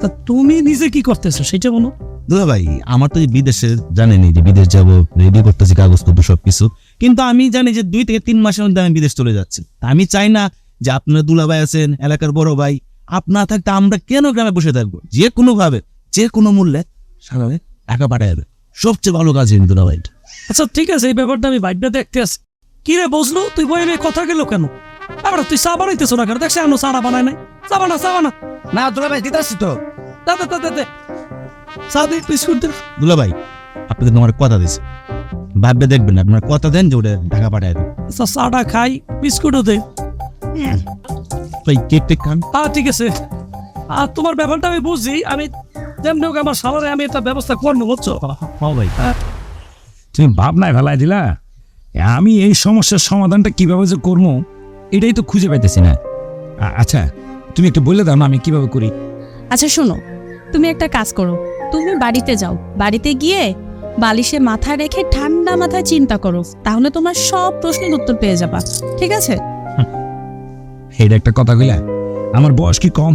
তা তুমি নিজে কি করতেছো সেটা বলো। দুলা ভাই, আমার তো এই বিদেশে জানেনি যে বিদেশ যাব, রেডি করতেছি কাগজপত্র সবকিছু। কিন্তু আমি জানি যে 2 থেকে 3 মাসের মধ্যে আমি বিদেশ চলে যাচ্ছি। আমি চাই না যে আপনারা দুলা ভাই আছেন, এলাকার বড় ভাই, আপনার থাকতে আমরা কেন গ্রামে বসে থাকবো? যে কোনো ভাবে, যে কোনো মূল্যে সারাবে টাকা পাঠায় যাবে। সবচেয়ে ভালো কাজ দুলা ভাই। আচ্ছা ঠিক আছে, এই ব্যাপারটা আমি ভাইটা দেখতে আসি। কি রে বসলো, তুই বই নিয়ে কথা গেল কেন? আবার তুই চা বানাইতেছো না কেন? দেখছি এখনো চাটা বানায় নাই। চা বানা। না দুলা ভাই দিতেছি তো। দে চা দে, বিস্কুট দে। দুলা ভাই, আপনি তো আমার কথা দিয়েছে, ভাববে দেখবেন, আপনার কথা দেন যে ওটা ঢাকা পাঠায় দেন। আচ্ছা চাটা খাই, বিস্কুটও দে। ভাই কেক টেক খান। ঠিক আছে। আর তোমার ব্যাপারটা আমি বুঝি, আমি যেমনি হোক আমার সালারে আমি একটা ব্যবস্থা করবো, বুঝছো? হ্যাঁ ভাই। তুমি ভাবনায় ফেলাই দিলা। আমি এই সমস্যার সমাধানটা কিভাবে যে করবো এটাই তো খুঁজে পাইতেছি না। আচ্ছা তুমি একটু বলে দাও না আমি কিভাবে করি। আচ্ছা শোনো, তুমি একটা কাজ করো, তুমি বাড়িতে যাও, বাড়িতে গিয়ে বালিশে মাথা রেখে ঠান্ডা মাথায় চিন্তা করো, তাহলে তোমার সব প্রশ্নের উত্তর পেয়ে যাবা। ঠিক আছে? এটা একটা কথা কইলা? আমার বয়স কি কম?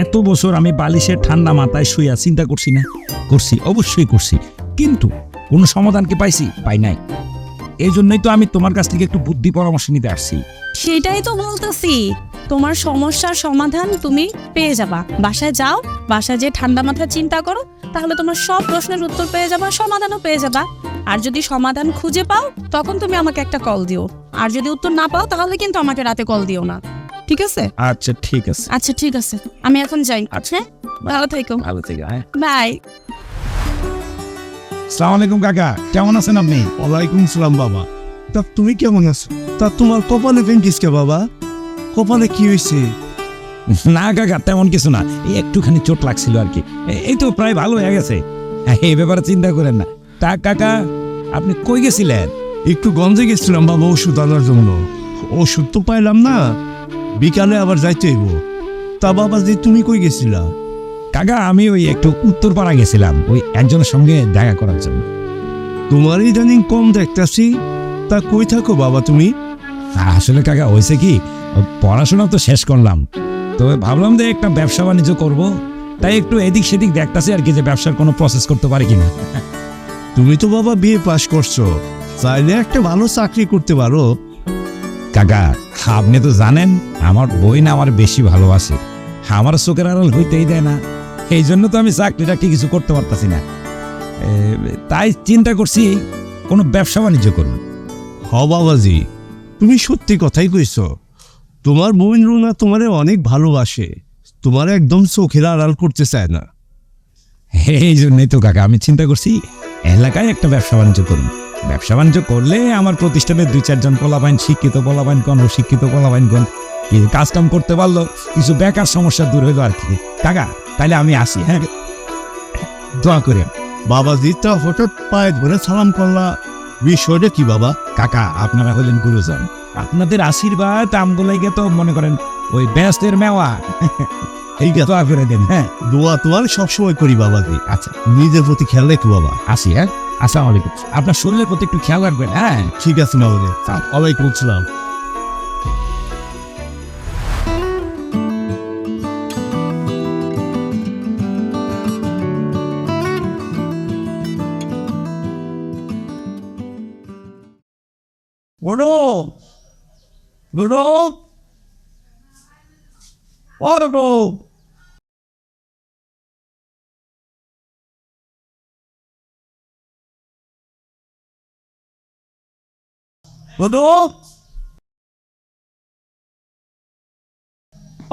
এত বছর আমি বালিশের ঠান্ডা মাথায় শুইয়া চিন্তা করছি না? করছি, অবশ্যই করছি, কিন্তু কোনো সমাধান কি পাই নাই। এই জন্যই তো আমি তোমার কাছ থেকে একটু বুদ্ধি পরামর্শ নিতে আসছি। সেটাই তো বলতেছি, তোমার সমস্যার সমাধান তুমি পেয়ে যাবা। বাসায় যাও, বাসায় যে ঠান্ডা মাথায় চিন্তা করো, তাহলে তোমার সব প্রশ্নের উত্তর পেয়ে যাবা, সমাধানও পেয়ে যাবা। আর যদি সমাধান খুঁজে পাও তখন তুমি আমাকে একটা কল দিও, আর যদি উত্তর না পাও তাহলে কিন্তু আমাকে রাতে কল দিও না। ঠিক আছে? আচ্ছা ঠিক আছে। আচ্ছা ঠিক আছে, আমি এখন যাই। আচ্ছা ভালো থেকো। ভালো থেকে। হ্যাঁ, বাই। আসসালামু আলাইকুম কাকা, কেমন আছেন আপনি? ওয়ালাইকুম সালাম বাবা। তা তুমি কেমন আছো? তা তোমার কপালে পেন্টিস কে বাবা? কপালে কি হয়েছে? না কাকা, তেমন কিছু না, এই একটুখানি চোট লাগছিল আর কি। এই তো প্রায় ভালো হয়ে গেছে। এই ব্যাপারে চিন্তা করেন না। তা কাকা, আপনি কই গেছিলেন? একটু গঞ্জে গেছিলাম বাবা ওষুধ আনার জন্য। ওষুধ তো পাইলাম না, বিকালে আবার যাইতে হইব। তা বাবা যে তুমি কই গেছিলা? কাকা আমি ওই একটু উত্তরপাড়া গেছিলাম, ওই একজনের সঙ্গে দেখা করার জন্য। তোমার ইদানিং কম দেখতাছি, তা কই থাকো বাবা তুমি? আসলে কাকা হয়েছে কি, পড়াশোনা তো শেষ করলাম, তবে ভাবলাম যে একটা ব্যবসা বাণিজ্য করব, তাই একটু এদিক সেদিক দেখতাছি আর কি, যে ব্যবসার কোনো প্রসেস করতে পারি কিনা। তুমি তো বাবা বিয়ে পাশ করছো, চাইলে একটা ভালো চাকরি করতে পারো। কাকা, আপনি তো জানেন আমার বোন আমার বেশি ভালোবাসে, আমার চোখের আড়াল হইতেই দেয় না, এই জন্য তো আমি চাকরিটা কিছু করতে পারতাছি না। তাই চিন্তা করছি কোনো ব্যবসা বাণিজ্য করব। হ বাবাজি, তুমি সত্যি কথাই কইছ। তোমার বোন রুনা তোমারে অনেক ভালোবাসে, তোমার একদম চোখের আড়াল করতে চায় না। এই জন্যই তো কাকা আমি চিন্তা করছি এলাকায় একটা ব্যবসা বাণিজ্য করব। ব্যবসা বাণিজ্য করলে আমার প্রতিষ্ঠানে 2-4 জন পোলাপাইন, শিক্ষিত পোলাপাইন কোন, অশিক্ষিত পোলাপাইন কোন, কাজ কাম করতে পারলো, কিছু বেকার সমস্যা দূর হইলো আর কি। কাকা তাইলে আমি আসি, হ্যাঁ, দোয়া করে। বাবাজি, তা হঠাৎ পায়ে ধরে সালাম করলা, বিষয়টা কি বাবা? কাকা আপনারা হলেন গুরুজন, আপনাদের আশীর্বাদ আমগুলাইকে তো মনে করেন ওই ব্যস্তের মেওয়া। এই দোয়া করে দেন। হ্যাঁ, দোয়া তোমার সবসময় করি বাবাজি। আচ্ছা, নিজের প্রতি খেয়াল রেখো বাবা। আসি, হ্যাঁ, আসসালামু আলাইকুম। আপনার শরীরের প্রতি একটু খেয়াল রাখবেন। হ্যাঁ, ঠিক আছে বাবাজি, ওয়ালাইকুম আসসালাম। গুরু, গুরু, ও গুরু, গুরু,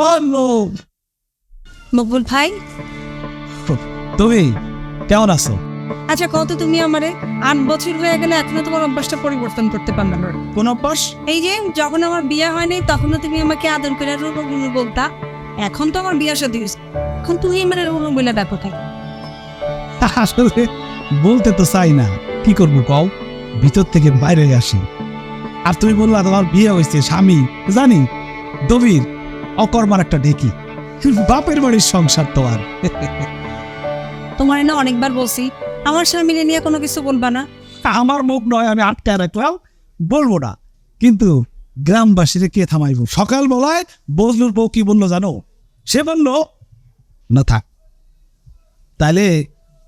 ও গুরু। মকবুল ভাই, তুমি কেমন আছো? আচ্ছা কত তুমি আমারে 8 বছর হয়ে গেলে এখনো তোমার অভ্যাসটা পরিবর্তন করতে পারলে না। কোন অভ্যাস? এই যে যখন আমার বিয়ে হয়নি তখনও তুমি আমাকে আদর করে রুনু রুনু বলতা, এখন তো আমার বিয়ে শাদী হয়েছে, এখন তুমি আমার রুনু বলে ডাকো থাক। আসলে বলতে তো চাই না, কি করবো কও, ভিতর থেকে বাইরে আসি। আর তুমি বললা তোমার বিয়ে হয়েছে, স্বামী জানি দবির অকর্মার একটা ঢেকি, বাপের বাড়ির সংসার তো আর। তোমার না অনেকবার বলছি আমার স্বামীরে নিয়ে কোনো কিছু বলবা না। আমার মুখ নয়, আমি আটকায় রাখলাম, বলবো না, কিন্তু গ্রামবাসীরে কে থামাইব? সকাল বেলায় বজলুর বউ কি বললো জানো? সে বললো না থাক, তাইলে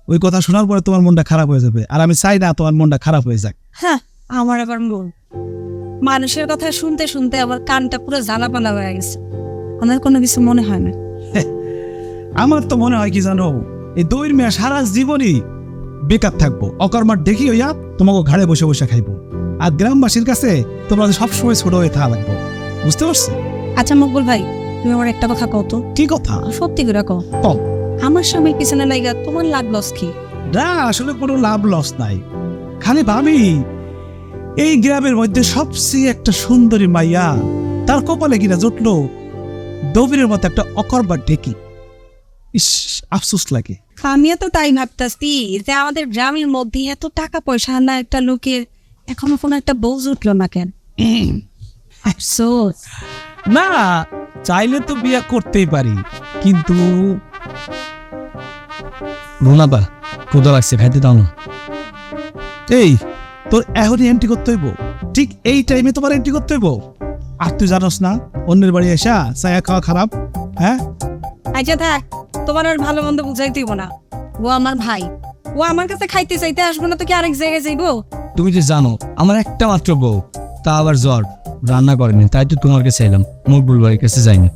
ওই কথা শোনার পরে তোমার মনটা খারাপ হয়ে যাবে, আর আমি চাই না তোমার মনটা খারাপ হয়ে যাক। হ্যাঁ, আমার আবার মন, মানুষের কথা শুনতে শুনতে আমার কানটা পুরো জ্বালাপালা হয়ে গেছে, আমার কোনো কিছু মনে হয় না। আমার তো মনে হয় কি জানো, এই দইর মেয়ে সারা জীবনই বেকার থাকবো, অকর্মার দেখি হইয়া তোমাকে ঘাড়ে বসে বসে খাইবো, আর গ্রামবাসীর কাছে তোমরা সবসময় ছোট হয়ে থাকা লাগবো, বুঝতে পারছো? আচ্ছা মকবুল ভাই, তুমি আমার একটা কথা কও তো। কি কথা? সত্যি করে কও, কও। আমার স্বামীর পিছনে লাগা তোমার লাভ লস কি? না, আসলে কোনো লাভ লস নাই, খালি ভাবি এই গ্রামের মধ্যে সবচেয়ে একটা সুন্দরী মাইয়া, তার কপালে কিনা জুটলো দবিরের মতো একটা অকর্মার ডেকি। ইস, আফসোস লাগে। আমিও তো তাই ভাবতাছি যে আমাদের গ্রামের মধ্যে এত টাকা পয়সা না একটা লোকের এখনো কোনো একটা বউ জুটলো না কেন? আফসোস। না, চাইলে তো বিয়ে করতেই পারি, কিন্তু রুনাবা ক্ষুধা লাগছে, খাইতে দাও না। এই তোর এখনই এন্ট্রি করতে হইব, ঠিক এই টাইমে তোমার এন্ট্রি করতে হইব। আর তুই জানোস না অন্যের বাড়ি এসা চায়া খাওয়া খারাপ? হ্যাঁ, আচ্ছা থাক, তোমার আর ভালো মন্দ বুঝাই দিব না, ও আমার ভাই, ও আমার কাছে খাইতে চাইতে আসবো না তো কি আরেক জায়গায় যাইবো? তুমি যে জানো আমার একটা মাত্র বউ, তা আবার জ্বর, রান্না করেনি, তাই তো তোমার কাছে এলাম, মকবুল বাড়ির কাছে যাইনি।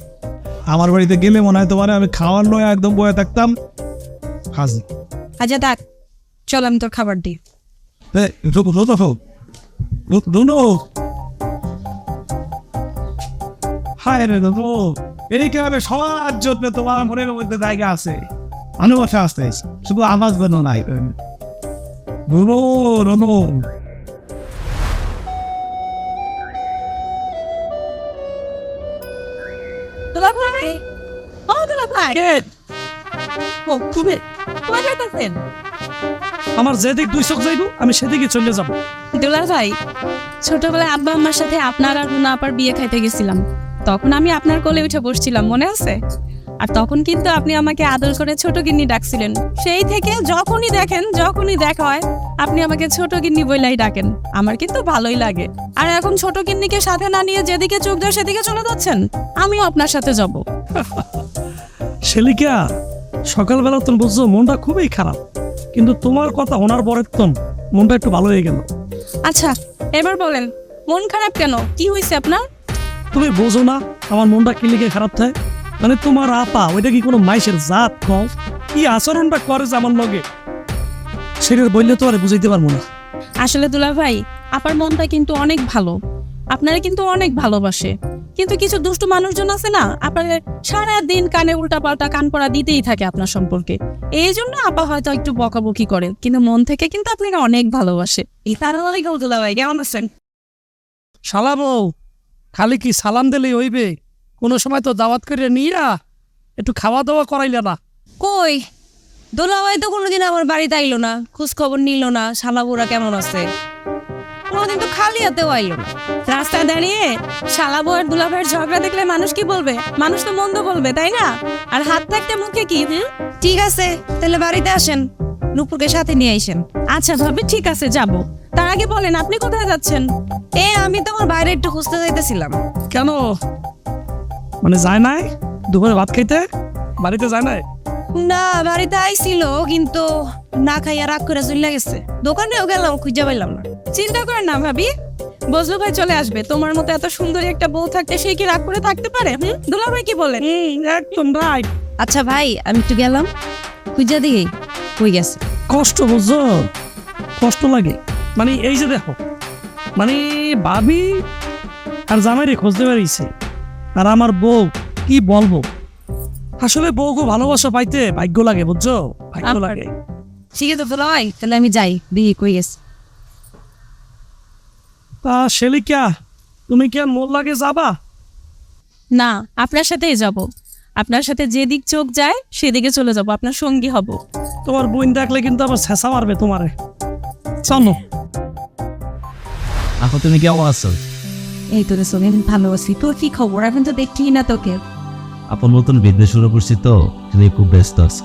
আমার বাড়িতে গেলে মনে হয় তোমার আমি খাওয়ার নয় একদম বয়ে থাকতাম। হাজি আচ্ছা থাক, চল আমি তোর খাবার দিই। হায় রে রুনু, এই গ্রামে সবার জন্য তোমার মনের মধ্যে জায়গা আছে, ভালোবাসা আসতে শুধু আওয়াজ বেরো নাই। রুনু, রুনু, দুলা ভাই, ও দুলা ভাই, ও তুমি তোমার যাইতেছেন? আমার যেদিক 2 চোখ যাইব আমি সেদিকে চলে যাব। দুলাল ভাই, ছোটবেলায় আব্বা আম্মার সাথে আপনার আর রুনা আপার বিয়ে খাইতে গেছিলাম, তখন আমি আপনার কোলে উঠে বসছিলাম, মনে আছে? আর তখন কিন্তু আপনি আমাকে আদর করে ছোট গিন্নি ডাকছিলেন। সেই থেকে যখনই দেখেন, যখনই দেখা হয়, আপনি আমাকে ছোট গিন্নি বইলাই ডাকেন। আমার কিন্তু ভালোই লাগে। আর এখন ছোট গিন্নিকে সাথে না নিয়ে যেদিকে চোখ দেয় সেদিকে চলে যাচ্ছেন, আমিও আপনার সাথে যাব। শেলিকা, সকালবেলা তুমি বুঝছো মনটা খুবই খারাপ, কিন্তু তোমার কথা ওনার পরে তো মনটা একটু ভালো হয়ে গেল। আচ্ছা এবার বলেন, মন খারাপ কেন? কি হয়েছে আপনার? তুমি বোঝো না আমার মনটা কি লিখে খারাপ থাকে? মানে তোমার আপা ওইটা কি কোনো মাইসের জাত কম? কি আচরণটা করে যে আমার লগে, সেটা বললে তো আর বুঝাইতে পারবো না। আসলে দুলা ভাই, আপার মনটা কিন্তু অনেক ভালো, আপনারা কিন্তু অনেক ভালোবাসে। কিন্তু কিছু দুষ্টু মানুষজন আছে না, আপনাদের সারাদিন কানে উল্টাপাল্টা কান পড়া দিতেই থাকে আপনার সম্পর্কে। এই জন্য আপা হয়তো একটু বকাবকি করে, কিন্তু মন থেকে কিন্তু আপনাকে অনেক ভালোবাসে। দুলা ভাই কেমন আছেন? শালা বউ, খালি কি সালাম দিলেই হইবে? কোনো সময় তো দাওয়াত করে নিয়া একটু খাওয়া দাওয়া করাইলে না? কই দোলাভাই তো কোনোদিন আমার বাড়িতে আইলো না, খোঁজ খবর নিল না শালাবুরা কেমন আছে, কোনোদিন তো খালি হাতেও আইলো না। রাস্তায় দাঁড়িয়ে শালাবু আর দুলা ভাইয়ের ঝগড়া দেখলে মানুষ কি বলবে? মানুষ তো মন্দ বলবে, তাই না? আর হাত থাকতে মুখে কি? ঠিক আছে তাহলে বাড়িতে আসেন, নুপুরকে সাথে নিয়ে আইসেন। আচ্ছা ভাবি, ঠিক আছে যাব। তার আগে বলেন আপনি কোথায় যাচ্ছেন? আমি তো আমার বাইরে একটু খুঁজতে যাইতেছিলাম। কেন, মানে যায় নাই দুপুরে ভাত খাইতে? বাড়িতে যায় নাই? না বাড়িতে আইছিল, কিন্তু না খাইয়া রাগ করে চলে গেছে। দোকানেও গেলাম, খুঁজে পাইলাম না। চিন্তা করেন না ভাবি, বজলু ভাই চলে আসবে। তোমার মতো এত সুন্দরী একটা বউ থাকতে সে কি রাগ করে থাকতে পারে? দুলা ভাই কি বলেন? একদম রাইট। আচ্ছা ভাই, আমি একটু গেলাম, খুঁজা দিই কই গেছে। কষ্ট বুঝছো, কষ্ট লাগে। মানে এই যে দেখো, মানে ভাবি আর জামাইরে খুঁজতে পারিছে, আর আমার বউ কি বলবো। আসলে বউকে ভালোবাসা পাইতে ভাগ্য লাগে, বুঝছো, ভাগ্য লাগে। ঠিক আছে তো ভাই, তাহলে আমি যাই, দিই কই গেছে। তা শেলিকা, তুমি কি আর মোর লাগে যাবা? না, আপনার সাথেই যাব। আপনার সাথে যেদিক চোখ যায় সেদিকে চলে যাব, আপনার সঙ্গী হব। তোমার বোন দেখলে কিন্তু আবার ছেঁচা মারবে তোমারে। চলো। এখন তুমি কেমন আছো? এই তোর সঙ্গে ভালো আছি। তোর কি খবর? এখন তো দেখি না তোকে। আপন নতুন বিজনেস শুরু করছি তো, তুমি খুব ব্যস্ত আছো।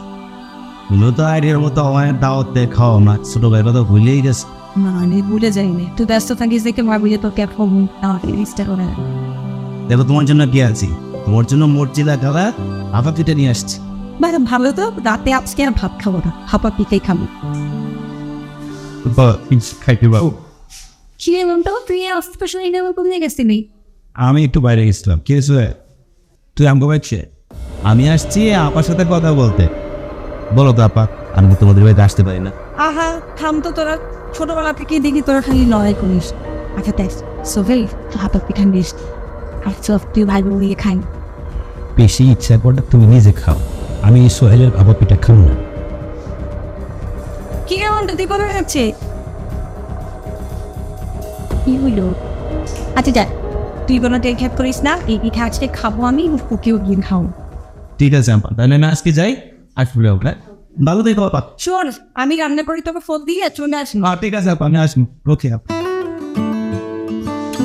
তুমি তো আইডিয়ার মতো আমার দাওয়াতে খাও না, ছোট ভাইয়ের কথা ভুলেই গেছে। না আমি ভুলে যাইনি, তুই ব্যস্ত থাকিস দেখে ভাবি যে তোকে এখন ইনস্টা করে। দেখো তোমার জন্য কি আছি, তোমার জন্য মর্জিলা খাবার হাফা পিঠে নিয়ে আসছি। মানে ভালো তো, রাতে আজকে আর ভাত খাবো না, হাপা পিঠেই খাবো। খাইতে পাবো। কি রে মনটা, তুই স্পেশালি নেমে কোথায় গেছিলি? আমি একটু বাইরে গেছিলাম। কি হয়েছে? তুই আমাকে পাইছে? আমি আসছি আপার সাথে কথা বলতে। বলো তো আপা, আমি কি তোমাদের বাড়িতে আসতে পারি না? আহা থাম তো, তোরা ছোটবেলা থেকেই দেখি তোরা খালি লড়াই করিস। আচ্ছা দেখ সোহেল, হাপা পিঠা নিস, আর সব তুই ভাই বোন দিয়ে খাই। বেশি ইচ্ছা করে তুমি নিজে খাও, আমি সোহেলের ভাপা পিঠা খাবো না। কি কেমন তুই কোথায় যাচ্ছে? কি হইল? আচ্ছা যা, তুই কোনো টেনশন করিস না, এই পিঠা আজকে খাবো আমি, ওকেও গিয়ে খাও। ঠিক আছে আপা, তাহলে আমি আজকে যাই। আসলে ওটা ভালো দেখো আপা। শোন, আমি রান্না করি, তোকে ফোন দিয়ে চলে আসবি। হ্যাঁ ঠিক আছে আপা, আমি আসবো। ওকে আপা।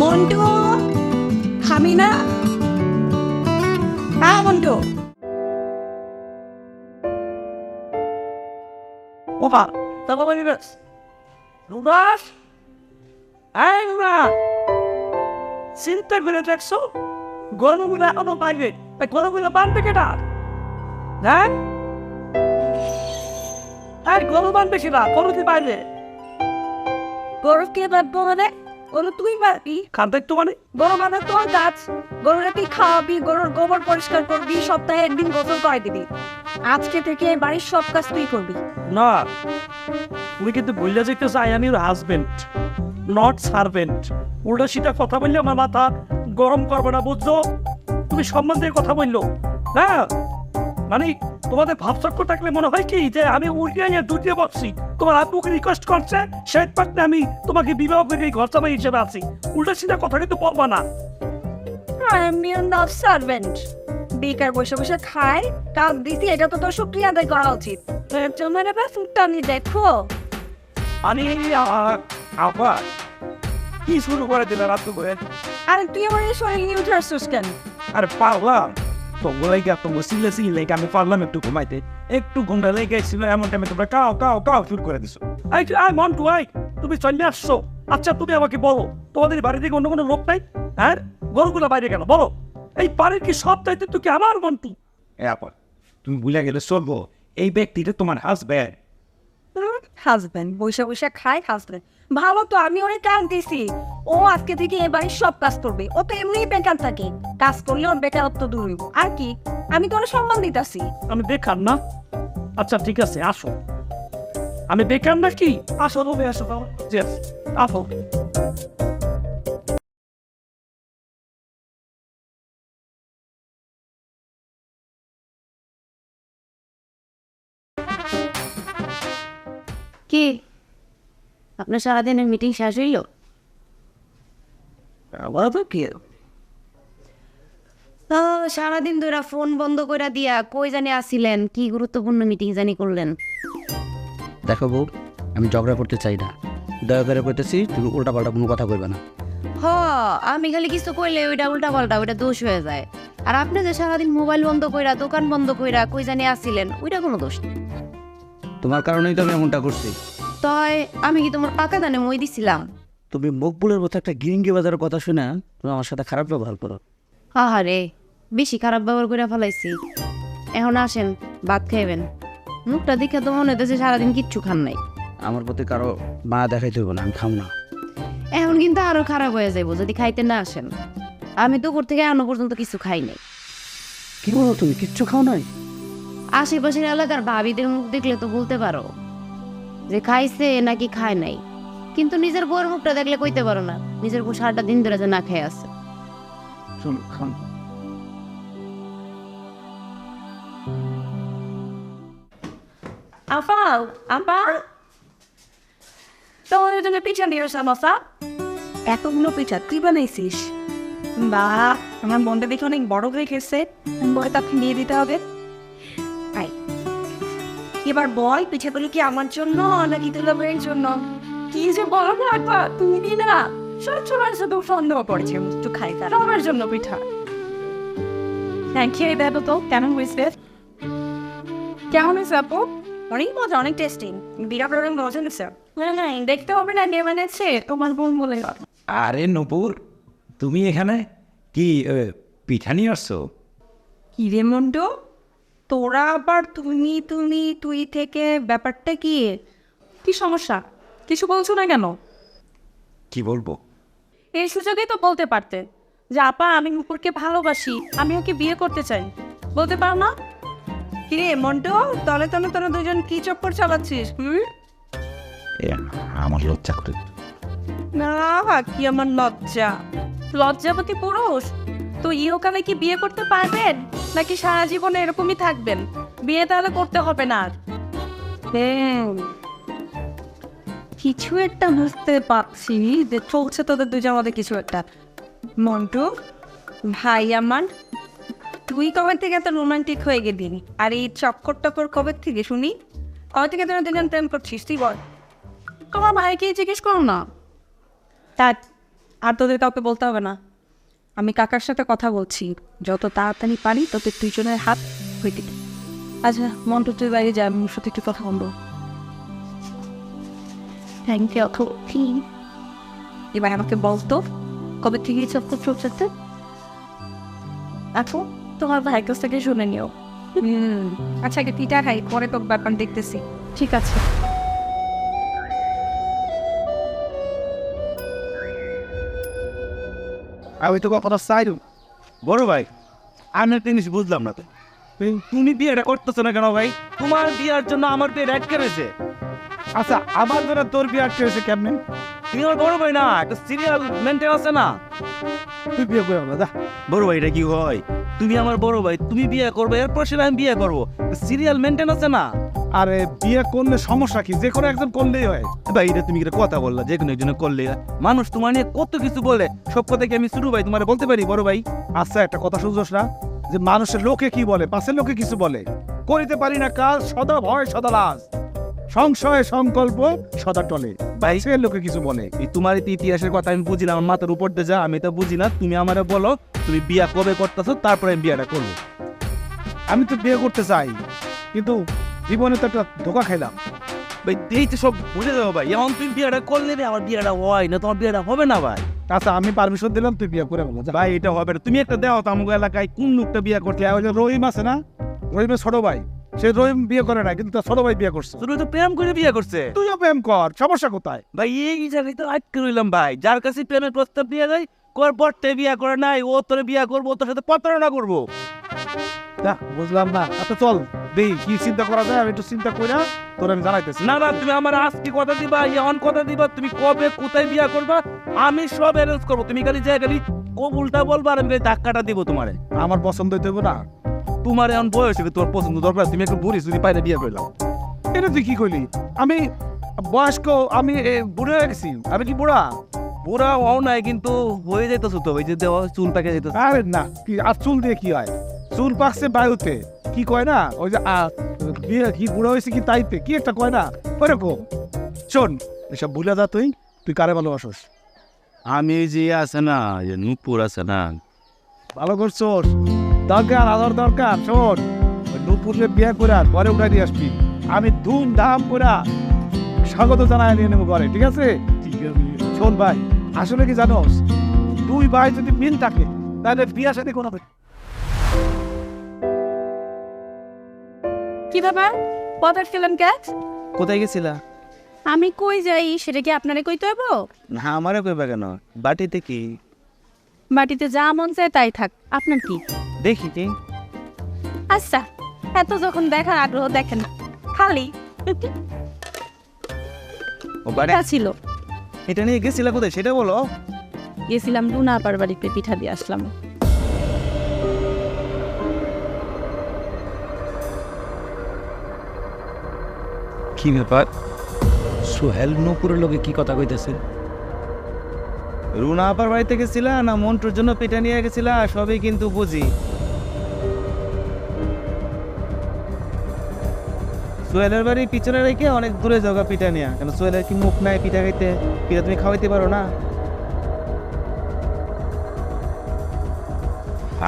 মন্টু, খাবি না? হ্যাঁ মন্টু। ওপা তারপর রুদাস, রুদাস, এই রুদাস, চিন্তা করে দেখছো গরমগুলো এখনো বাইরে, গরমগুলো বানবে কেটা? হ্যাঁ গরম বানবে সেটা, গরুতে বাইরে। গরু কে বাঁধবো মানে? গরু তুই বাঁধবি? খাদ্য তো মানে গরু মানে তোর গাছ, গরুরা তুই খাওয়াবি, গরুর গোবর পরিষ্কার করবি, সপ্তাহে একদিন গোসল করে দিবি। আজকে থেকে বাড়ির সব কাজ তুই করবি। না, তুমি কিন্তু বললে যেতে চাই আমি ওর হাজবেন্ড, নট সার্ভেন্ট। উল্টা সিটা কথা বললে আমার মাথা গরম করবে না, বুঝছো? তুমি সম্মান দিয়ে কথা বললো না, মানে তোমাদের ভাবচক্র থাকলে মনে হয় কি যে আমি উল্টিয়ে দুটিয়ে বসছি, তোমার আব্বুকে রিকোয়েস্ট করছে সেই পার্টনে আমি তোমাকে বিবাহ করে ঘর জামাই হিসেবে আছি। উল্টা সিটা কথা কিন্তু বলবা না। আমি নট সার্ভেন্ট, বেকার বসে বসে খায়, কাজ দিছি, এটা তো তোর শুক্রিয়া আদায় করা উচিত। জমারে বাসটা আমি দেখো। আমি আবার কি শুরু করে দিলে রাত করে? আরে তুই আমার এই শরীর নিয়ে উঠে আসছিস কেন? আরে পারলাম তোমার লাগে, তোমার সিলে আমি পারলাম একটু ঘুমাইতে, একটু ঘুমটা লেগে ছিল, এমন টাইমে তোমরা কাও কাও কাও শুরু করে দিছো। আই মন্টু, তুমি চলে আসছো। আচ্ছা তুমি আমাকে বলো, তোমাদের বাড়ি থেকে অন্য কোনো লোক নাই? হ্যাঁ, গরুগুলো বাইরে গেল, বলো এই বাড়ির কি সব দায়িত্ব তুই কি আমার মন্টু? আপা তুমি ভুলে গেলে চলবো, এই ব্যক্তিটা তোমার হাজব্যান্ড। হাজবেন্ড বৈশা বৈশা খায় হাজবেন্ড। ভালো তো, আমি অনেক কাজ দিছি। ও আজকে থেকে এবারে সব কাজ করবে। ও তো এমনি বেকার থাকে, কাজ করলে ওর বেকারত্ব দূর হইব। আর কি, আমি তো ওর সম্মান দিতাছি। আমি বেকার না? আচ্ছা ঠিক আছে, আসো। আমি বেকার নাকি? আসো তবে, আসো বাবা। Yes, আসো। কি আপনার সারাদিনের মিটিং শেষ হইল? তো সারাদিন ধরে ফোন বন্ধ করে দিয়া কই জানি আসিলেন? কি গুরুত্বপূর্ণ মিটিং জানি করলেন? দেখো বউ, আমি ঝগড়া করতে চাই না, দয়া করে করতেছি, তুমি উল্টাপাল্টা কোনো কথা কইবে না। হ, আমি খালি কিছু কইলে ওইটা উল্টা পাল্টা, ওইটা দোষ হয়ে যায়। আর আপনি যে সারাদিন মোবাইল বন্ধ কইরা, দোকান বন্ধ কইরা কই জানি আসিলেন, ওইটা কোনো দোষ নেই। তোমার কারণেই তো আমি এমনটা করছি। তয় আমি কি তোমার পাকা দানে মই দিছিলাম? তুমি মকবুলের মতো একটা গিরিঙ্গি বাজারের কথা শুনে তুমি আমার সাথে খারাপ ব্যবহার করো। আহারে, বেশি খারাপ ব্যবহার করে ফেলাইছি। এখন আসেন, ভাত খাইবেন। মুখটা দেখে তো মনে হইতেছে সারাদিন কিচ্ছু খান নাই। আমার প্রতি কারো মায়া দেখাইতে হইব না, আমি খাম না। এখন কিন্তু আরো খারাপ হয়ে যাইব যদি খাইতে না আসেন। আমি দুপুর থেকে এখনো পর্যন্ত কিছু খাই নাই। কি বলো তুমি, কিচ্ছু খাও নাই? আশেপাশের এলাকার ভাবিদের মুখ দেখলে তো বলতে পারো যে খাইছে নাকি খায় নাই, কিন্তু নিজের বউয়ের মুখটা দেখলে কইতে পারো না নিজের বউ সারাটা দিন ধরে যে না খেয়ে আছে। চলো খাম। আপা, আপা, তোমাদের জন্য পিঠা নিয়ে আসলাম আপা। এতগুলো পিঠা তুই বানাইছিস? বা, আমার মনটা দেখে অনেক বড় হয়ে গেছে। বয় তাকে নিয়ে দিতে হবে। আই, এবার বল, পিঠাগুলো কি আমার জন্য নাকি দুলাভাইয়ের জন্য? কি যে বলো না আপা, তুমি না সবসময় শুধু সন্দেহ করছে। একটু খাই, তার আমার জন্য পিঠা। Thank you. দেখো তো কেমন হয়েছে? কেমন হয়েছে আপু? অনেক মজা, অনেক টেস্টিং, বিরাট বড় মজা নিচ্ছে। না না, দেখতে হবে না কে বানাচ্ছে, তোমার বোন বলে। আরে নূপুর, তুমি এখানে কি পিঠা নিয়ে আসছো? কি রে মন্টু, তোরা আবার তুমি তুমি তুই থেকে ব্যাপারটা কি? কি সমস্যা? কিছু বলছো না কেন? কি বলবো? এই সুযোগেই তো বলতে পারতে যে আপা, আমি নুপুরকে ভালোবাসি, আমি ওকে বিয়ে করতে চাই। বলতে পারো না? কি রে মন্টু, তলে তলে তোরা দুজন কি চক্কর চালাচ্ছিস? আমার লজ্জা করে। না, কি আমার লজ্জা? লজ্জাপতি পুরুষ তো ইহকালে কি বিয়ে করতে পারবেন নাকি সারা জীবনে এরকমই থাকবেন? বিয়ে তাহলে করতে হবে না আর। কিছু একটা বুঝতে পারছি যে চলছে তোদের দুজন মধ্যে কিছু একটা। মন্টু ভাই আমার, তুই কবে থেকে এত রোমান্টিক হয়ে গেলি? আর এই চক্কর টক্কর কবে থেকে শুনি? কবে থেকে তোরা দুজন প্রেম করছিস তুই বল? তোমার ভাইকে জিজ্ঞেস করো না। তার আর তোদের কাউকে বলতে হবে না। আমি কাকার সাথে কথা বলছি, যত তাড়াতাড়ি পারি তোদের দুজনের হাত হইতে। আচ্ছা মন্টু, তুই বাইরে যা, আমি ওর সাথে একটু কথা বলবো। Thank you. এবার আমাকে বলতো কবে থেকে এই চক্কর চলছে? এখন তোমার ভাইয়ের কাছ থেকে শুনে নিও। আচ্ছা, আগে পিঠা খাই, পরে তো ব্যাপার দেখতেছি। ঠিক আছে। আমি তো কখনো চাইরু। বড় ভাই, আমি একটা জিনিস বুঝলাম না তো, তুমি বিয়েটা করতেছো না কেন ভাই? তোমার বিয়ার জন্য আমার বিয়ে এক করেছে। আচ্ছা, আমার ধরে তোর বিয়ে আটকে হয়েছে কেমনে? তুমি আমার বড় ভাই না, একটা সিরিয়াল মেনটেন আছে না? তুই বিয়ে করে আমরা যা। বড় ভাই, এটা কি হয়? তুমি আমার বড় ভাই, তুমি বিয়ে করবে, এরপর সেটা আমি বিয়ে করবো। সিরিয়াল মেনটেন আছে না? আরে বিয়ে করলে সমস্যা কি? যে কোনো একজন করলেই হয়। ভাই, এটা তুমি একটা কথা বললা, যে কোনো একজনে করলে মানুষ তোমার নিয়ে কত কিছু বলে, সব কথা কি আমি শুরু ভাই তোমার বলতে পারি বড় ভাই? আচ্ছা, একটা কথা শুনছস না যে মানুষের লোকে কি বলে, পাশের লোকে কিছু বলে? করিতে পারি না কাজ, সদা ভয় সদা লাজ, সংশয় সংকল্প সদা টলে। ভাই, সে লোকে কিছু বলে। এই তোমার ইতিহাসের কথা আমি বুঝি না, আমার মাথার উপর দিয়ে যা, আমি তো বুঝি না। তুমি আমারে বলো তুমি বিয়া কবে করতেছো, তারপরে আমি বিয়াটা করবো। আমি তো বিয়ে করতে চাই, কিন্তু জীবনে তো একটা ধোকা খাইলাম। ভাই, এই তো সব বুঝে যাবো ভাই। এমন তুমি বিয়াটা করলে আমার বিয়াটা হয় না, তোমার বিয়াটা হবে না ভাই। আচ্ছা, আমি পারমিশন দিলাম, তুই বিয়ে করে বলো। ভাই, এটা হবে না। তুমি একটা দেও তো আমাকে এলাকায় কোন লোকটা বিয়ে করতে। ওই যে রহিম আছে না, রহিমের ছোট ভাই, সে রহিম বিয়ে করে না, কিন্তু তার ছোট ভাই বিয়ে করছে। তুমি তো প্রেম করে বিয়ে করছে তুইও প্রেম কর, সমস্যা কোথায়? ভাই, এই জায়গায় তো আটকে রইলাম ভাই। যার কাছে প্রেমের প্রস্তাব দিয়ে যায়, কর পরতে বিয়ে করে নাই, ও তোরে বিয়ে করবো, তোর সাথে প্রতারণা করবো। বুঝলাম না। আচ্ছা চল দেই কি চিন্তা করা যায়, আমি একটু চিন্তা করে তোর আমি জানাইতেছি। না না, তুমি আমার আজকে কথা দিবা, এখন কথা দিবা, তুমি কবে কোথায় বিয়ে করবা আমি সব অ্যারেঞ্জ করবো। তুমি খালি যাই খালি কবুলটা বলবা, আর আমি খালি ধাক্কাটা দিব তোমারে। আমার পছন্দ হইতে হবে না। তোমার এখন বয়স হবে, তোমার পছন্দ দরকার, তুমি একটু বুড়ি সুড়ি পাইলে বিয়ে করলাম। এটা তুই কি কইলি? আমি বয়স্ক, আমি বুড়ো হয়ে গেছি। আমি কি বুড়া? বুড়া হও নাই, কিন্তু হয়ে যাইতেছো তো, ওই যে দেওয়া চুল পাকে যাইতেছে। আরে না, কি আর চুল দিয়ে কি হয়? চুল পাকছে বায়ুতে, কি কয় না ওই যে বিয়ে কি বুড়ো হয়েছে কি তাইতে কি একটা কয় না, ওরকম। শোন, এসব ভুলে যা। তুই তুই কারে ভালোবাসোস? আমি যে আছে না, যে নূপুর আছে না, ভালো করছোস। দরকার আদর দরকার। শোন, ওই নূপুরকে বিয়ে করে আর ঘরে উঠাই দিয়ে আসবি। আমি ধুমধাম করে স্বাগত জানাই নিয়ে নেবো ঘরে, ঠিক আছে? শোন ভাই, আসলে কি জানোস, দুই ভাই যদি মিল থাকে তাহলে বিয়ে সাথে কোনো হবে। কি ব্যাপার, পথ আটকেলেন ক্যাচ? কোথায় গেছিলা? আমি কই যাই সেটা কি আপনারে কইতে হইব? না, আমারে কইবা কেন? বাটিতে কি? বাটিতে যা মন চায় তাই থাক, আপনার কি? দেখি কি? আচ্ছা, এত যখন দেখার আগ্রহ, দেখেন খালি ও বাড়ি পিঠা ছিল। এটা নিয়ে গেছিলা কোথায় সেটা বলো। গেছিলাম রুনা আপার বাড়িতে, পিঠা দিয়ে আসলাম। কি ব্যাপার? সোহেল নূপুরের লোকে কি কথা কইতেছে? রুনা আপার বাড়িতে গেছিলা না মন্টুর জন্য পিঠা নিয়ে গেছিলা, সবই কিন্তু বুঝি। সোহেলের বাড়ি পিছনে রেখে অনেক দূরে যাওয়া পিঠা নিয়ে, কেন সোহেলের কি মুখ নাই পিঠা খাইতে? পিঠা তুমি খাওয়াইতে পারো না?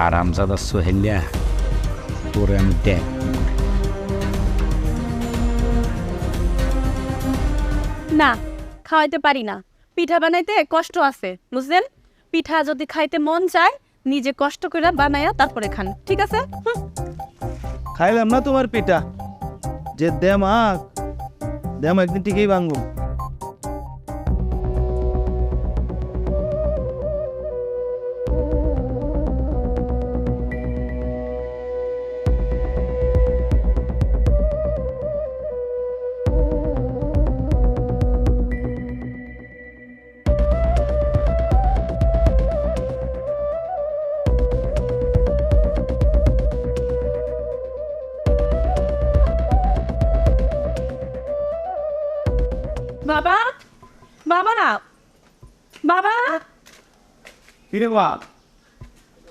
আরামজাদা সোহেলিয়া, তোরে আমি দেখ। না, খাওয়াইতে পারি না। পিঠা বানাইতে কষ্ট আছে, বুঝলেন? পিঠা যদি খাইতে মন চায়, নিজে কষ্ট করে বানায়া তারপরে খান, ঠিক আছে? খাইলাম না তোমার পিঠা, যে দেমাক একদিন ঠিকই ভাঙবো। বাবা, বাবা, বাবা, কিরে বা,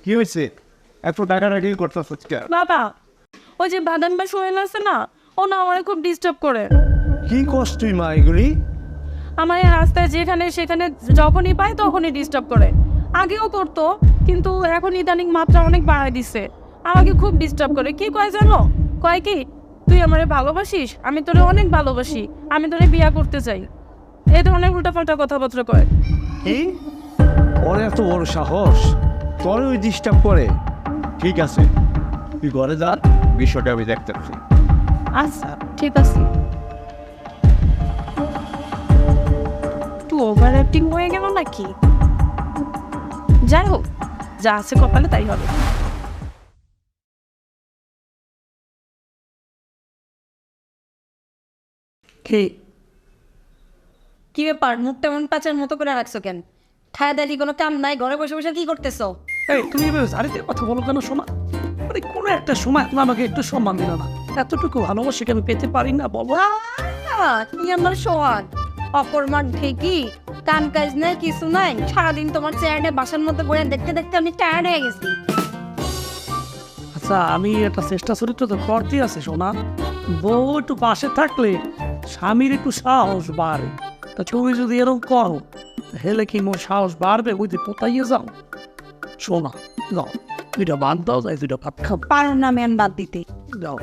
কি হয়েছে? একটু টাকাটা ডিল করতেছ? বাবা, ওই যে বাদাম বা সোহেল আছে না, ও না আমার খুব ডিস্টার্ব করে। কি কষ্ট তুই মা এগুলি? আমার এই রাস্তায় যেখানে সেখানে যখনই পায় তখনই ডিস্টার্ব করে। আগেও করতো, কিন্তু এখন ইদানিং মাত্রা অনেক বাড়ায় দিছে। আমাকে খুব ডিস্টার্ব করে। কি কয় জানো? কয় কি, তুই আমারে ভালোবাসিস, আমি তোরে অনেক ভালোবাসি, আমি তোরে বিয়া করতে চাই, এই ধরনের উল্টাপাল্টা কথাবার্তা কয়। কি ওর এত বড় সাহস, তোর ওই ডিস্টার্ব করে? ঠিক আছে, তুই ঘরে যা, বিষয়টা আমি দেখতে পাচ্ছি। আচ্ছা ঠিক আছে। একটু ওভার অ্যাক্টিং হয়ে গেল নাকি? যাই হোক, যা আছে কপালে তাই হবে। কি ব্যাপার, মুখ তেমন পাচার মতো করে রাখছো কেন? খায় দালি কোনো কাম নাই, ঘরে বসে বসে কি করতেছো? এই তুমি এভাবে জারিতে কথা বলো কেন সোমা? মানে কোনো একটা সময় তুমি আমাকে একটু সম্মান দিল না, এতটুকু ভালোবাসা কি আমি পেতে পারি না বলো? কি আমার সোহাগ, অকর্মার ঢেকি, কাম কাজ নাই কিছু নাই, সারাদিন তোমার চেয়ারে বাসার মধ্যে বসে দেখতে দেখতে আমি টায়ার্ড হয়ে গেছি। আচ্ছা, আমি একটা চেষ্টা চরিত্র তো করতেই আছে সোনা। বউ একটু পাশে থাকলে স্বামীর একটু সাহস বাড়ে। তা তুমি যদি এরকম করো হেলে কি মোর সাহস বাড়বে? বুঝতে পোতাইয়ে যাও। শোনা, যাও দুইটা ভাত দাও, যাই দুইটা ভাত খাবো। পারো না ম্যান বাদ দিতে। যাও।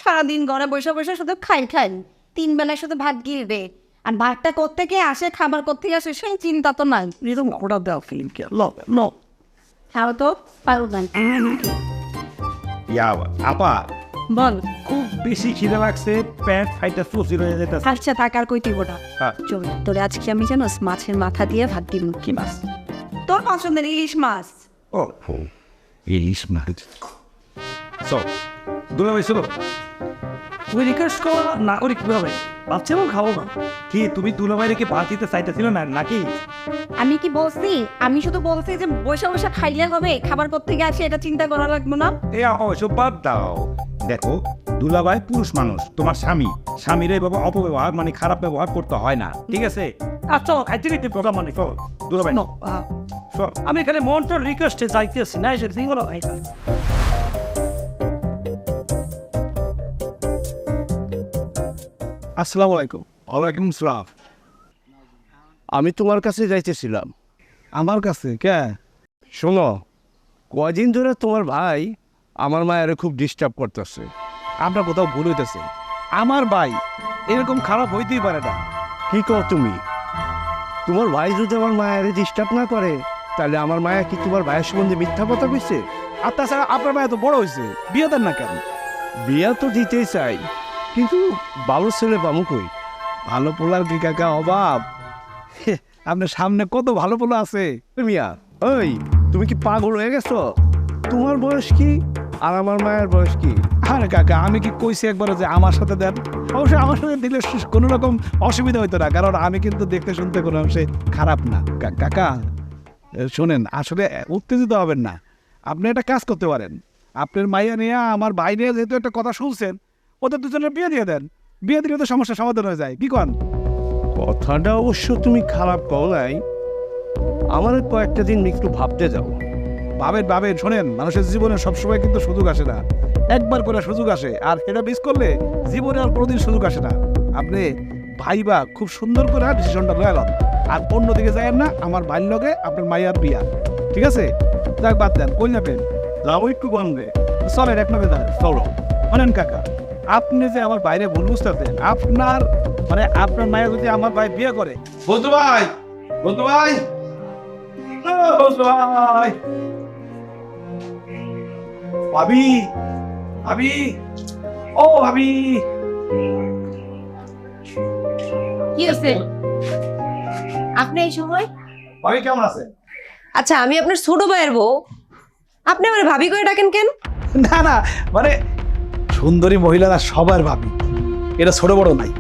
সারাদিন ঘরে বসে বসে শুধু খাই খাই, 3 বেলায় শুধু ভাত গিলবে। আর ভাতটা কোত্থেকে আসে, খাবার কোত্থেকে আসে সেই চিন্তা তো নাই। এরকম অর্ডার দেওয়া ফিল্ম কে লো লো। খাও তো, পারো না। ইয়া আপা বল। খুব বেশি খিদে লাগছে, পেট ফাইটা প্রচুর হয়ে যেতেছে। আচ্ছা থাক, আর কই দিব না। হ্যাঁ। চল তোরে আজকে আমি জানোস মাছের মাথা দিয়ে ভাত দিব। কি মাছ? তোর পছন্দের ইলিশ মাছ। ও ইলিশ মাছ। চল দুলাভাই চলো। তুমি রিকোয়েস্ট করো না করি কিভাবে? বাচ্চা এবং খাবো না। কি তুমি দুলাভাইরে কি ভাত দিতে চাইতেছিল না নাকি? আমি কি বলছি? আমি শুধু বলছি যে বসে বসে খাইলে হবে, খাবার পর থেকে আসে এটা চিন্তা করা লাগবে না। এ ওসব বাদ দাও। দেখো দুলাভাই পুরুষ মানুষ, তোমার স্বামী, স্বামীর এইভাবে অপব্যবহার মানে খারাপ ব্যবহার করতে হয় না, ঠিক আছে? আচ্ছা খাইতে খাইতে প্রোগ্রাম মানে চল। দুলাভাই No, চল। আমি এখানে মনটা রিকোয়েস্টে যাইতেছি না, এসে সিঙ্গল খাইতাম। আসসালামু আলাইকুম। ওয়ালাইকুম আসসালাম। আমি তোমার কাছে যাইতেছিলাম। আমার কাছে কে? শোনো, কয়দিন ধরে তোমার ভাই আমার মায়ের খুব ডিস্টার্ব করতেছে। আমরা কোথাও ভুল হইতেছে। আমার ভাই এরকম খারাপ হইতেই পারে না। কি কও তুমি? তোমার ভাই যদি আমার মায়ের ডিস্টার্ব না করে, তাহলে আমার মায়া কি তোমার ভাইয়ের সম্বন্ধে মিথ্যা কথা কইছে? আর তাছাড়া আপনার ভাই এত বড় হয়েছে, বিয়ে দেন না কেন? বিয়া তো দিতেই চাই, কিন্তু ভালো ছেলে পামু কই? ভালো পোলার কি কাকা অভাব? আপনার সামনে কত ভালো পোলা আছে। মিয়া, ওই তুমি কি পাগল হয়ে গেছো? তোমার বয়স কি আর আমার মায়ের বয়স কি? আরে কাকা, আমি কি কইছি একবারে যে আমার সাথে দেন? অবশ্যই আমার সাথে দিলে কোনো রকম অসুবিধা হইতো না, কারণ আমি কিন্তু দেখতে শুনতে কোনো অংশে খারাপ না। কাকা শোনেন, আসলে উত্তেজিত হবেন না। আপনি একটা কাজ করতে পারেন, আপনার মাইয়া নিয়ে আমার ভাই নিয়ে যেহেতু একটা কথা শুনছেন, ওদের দুজনের বিয়ে দিয়ে দেন। বিয়ে দিলে তো সমস্যার সমাধান হয়ে যায়। কি কন? কথাটা অবশ্য তুমি খারাপ কও নাই। আমার কয়েকটা দিন একটু ভাবতে যাও। ভাবেন শোনেন, মানুষের জীবনে সবসময় কিন্তু সুযোগ আসে না, একবার করে সুযোগ আসে, আর সেটা মিস করলে জীবনে আর কোনোদিন সুযোগ আসে না। আপনি ভাইবা খুব সুন্দর করে ডিসিশনটা লয়ে লন, আর অন্যদিকে যায়েন না। আমার ভাইয়ের লগে আপনার মাইয়ার বিয়া, ঠিক আছে? যাক বাদ দেন, কই যাবেন? যাবো একটু গন্ধে। চলেন এক নবে যান, চলো। শোনেন কাকা, আপনি যে আমার বাইরে ভুল বুঝতেছেন, আপনার মানে আপনার মায়া যদি আমার ভাই বিয়ে করে। বন্ধু ভাই, বন্ধু ভাই, ও বন্ধু ভাই, ভাবি, ভাবি, ও ভাবি। কি হয়েছে? আপনি এই সময়? ভাবি কেমন আছে? আচ্ছা, আমি আপনার ছোট ভাইয়ের বউ, আপনি আমার ভাবি করে ডাকেন কেন? না না, মানে সুন্দরী মহিলারা সবার ভাবি, এটা ছোট বড় নাই।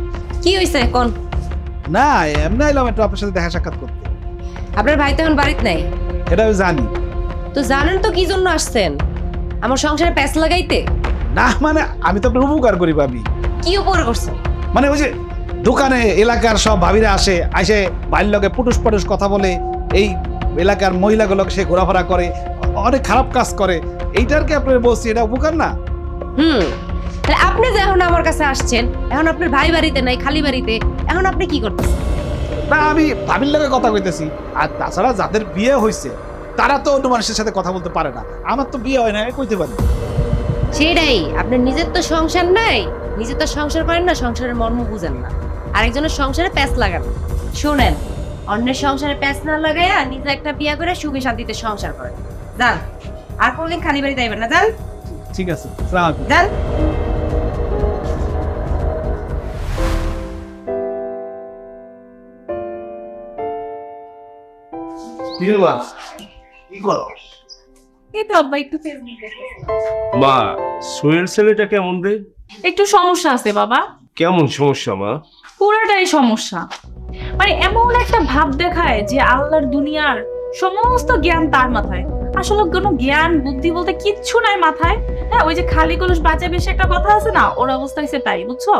কি হয়েছে এখন? না এমনি এলাম একটু আপনার সাথে দেখা সাক্ষাৎ করতে। আপনার ভাই তো এখন বাড়িতে নাই। এটা আমি জানি। তো জানেন তো কি জন্য আসছেন? আমার সংসারে প্যাঁচ লাগাইতে? না মানে আমি তো আপনার উপকার করি ভাবি। কি উপকার করছেন? মানে ওই যে দোকানে এলাকার সব ভাবিরা আসে ভাইয়ের লগে পুটুস পাটুস কথা বলে, এই এলাকার মহিলাগুলোকে সে ঘোরাফেরা করে, অনেক খারাপ কাজ করে। এইটার কি আপনার বলছি, এটা উপকার না? তাহলে আপনি যে এখন আমার কাছে আসছেন, এখন আপনার ভাই বাড়িতে নাই, খালি বাড়িতে, এখন আপনি কি করতেছেন? না আমি ভাবির লগে কথা কইতেছি। আর তাছাড়া যাদের বিয়ে হয়েছে তারা তো অন্য মানুষের সাথে কথা বলতে পারে না। আমার তো বিয়ে হয় না, কইতে পারি। সেটাই, আপনার নিজের তো সংসার নাই, নিজের তো সংসার করেন না, সংসারের মর্ম বুঝেন না, আরেকজনের সংসারে প্যাঁচ লাগান। শোনেন, অন্যের সংসারে প্যাঁচ না লাগাইয়া নিজে একটা বিয়ে করে সুখে শান্তিতে সংসার করেন। যান, আর কোনদিন খালি বাড়িতে আইবেন না। যান। ঠিক আছে, আসসালামু আলাইকুম। যান। কি করো? এই তো আব্বা একটু ফেসবুক দেখতেছি। মা, সোহেল ছেলেটা কেমন রে? একটু সমস্যা আছে বাবা। কেমন সমস্যা মা? পুরাটাই সমস্যা। মানে এমন একটা ভাব দেখায় যে আল্লাহর দুনিয়ার সমস্ত জ্ঞান তার মাথায়। আসলে কোনো জ্ঞান বুদ্ধি বলতে কিচ্ছু নাই মাথায়। হ্যাঁ, ওই যে খালি কলস বাঁচা বেশি একটা কথা আছে না, ওর অবস্থা হয়েছে তাই, বুঝছো?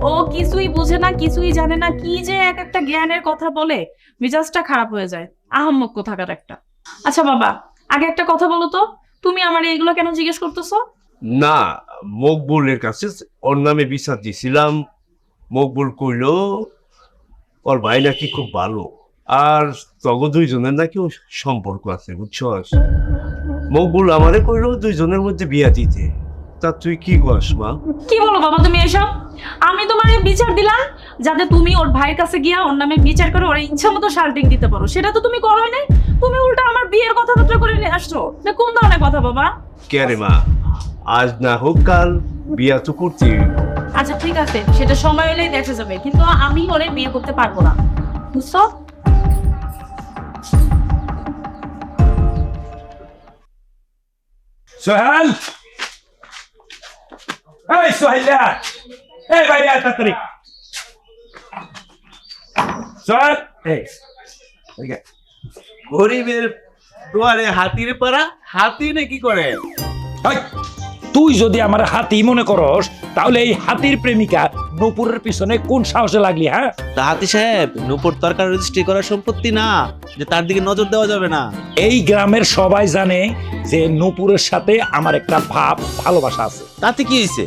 ও কিছুই বুঝে না, কিছুই জানে না, কি যে এক একটা জ্ঞানের কথা বলে, মেজাজটা খারাপ হয়ে যায়। আহাম্মক কোথাকার একটা। আচ্ছা বাবা, আগে একটা কথা বলো তো, তুমি আমার এইগুলো কেন জিজ্ঞেস করতেছো? না, মকবুলের কাছে ওর নামে বিচার দিছিলাম। মকবুল কইলো ওর ভাই নাকি খুব ভালো, আর তগ দুইজনের নাকি সম্পর্ক আছে, বুঝছস? মকবুল আমারে কইলো দুইজনের মধ্যে বিয়া দিতে। তা তুই কি কস মা? কি বলো বাবা তুমি এসব? আমি তোমার বিচার দিলাম যাতে তুমি ওর ভাইয়ের কাছে গিয়া ওর নামে বিচার করে ওর ইচ্ছা মতো শাল্টিং দিতে পারো, সেটা তো তুমি করোই নাই। তুমি উল্টা আমার বিয়ের কথাবার্তা করে নিয়ে আসছো। কোন ধরনের কথা বাবা? কে রে মা, আজ না হোক কাল বিয়া তো করছি। আচ্ছা ঠিক আছে, সেটা সময় হলেই দেখা যাবে, কিন্তু আমি ওরে বিয়ে করতে পারবো না, বুঝছো? সোহেল, এই সোহেলিয়া, এই বাইরে আয় তাড়াতাড়ি। সোহেল, এই গরিবের দুয়ারে হাতির পাড়া, হাতি নে কি করে? এই, তুই যদি আমার হাতি মনে করস, তাহলে এই হাতির প্রেমিকা নূপুরের পিছনে কোন সাহসে লাগলি? হ্যাঁ, তা হাতি সাহেব, নূপুর তরকার রেজিস্ট্রি করার সম্পত্তি না যে তার দিকে নজর দেওয়া যাবে না। এই গ্রামের সবাই জানে যে নূপুরের সাথে আমার একটা ভালোবাসা আছে। তাতে কি হয়েছে?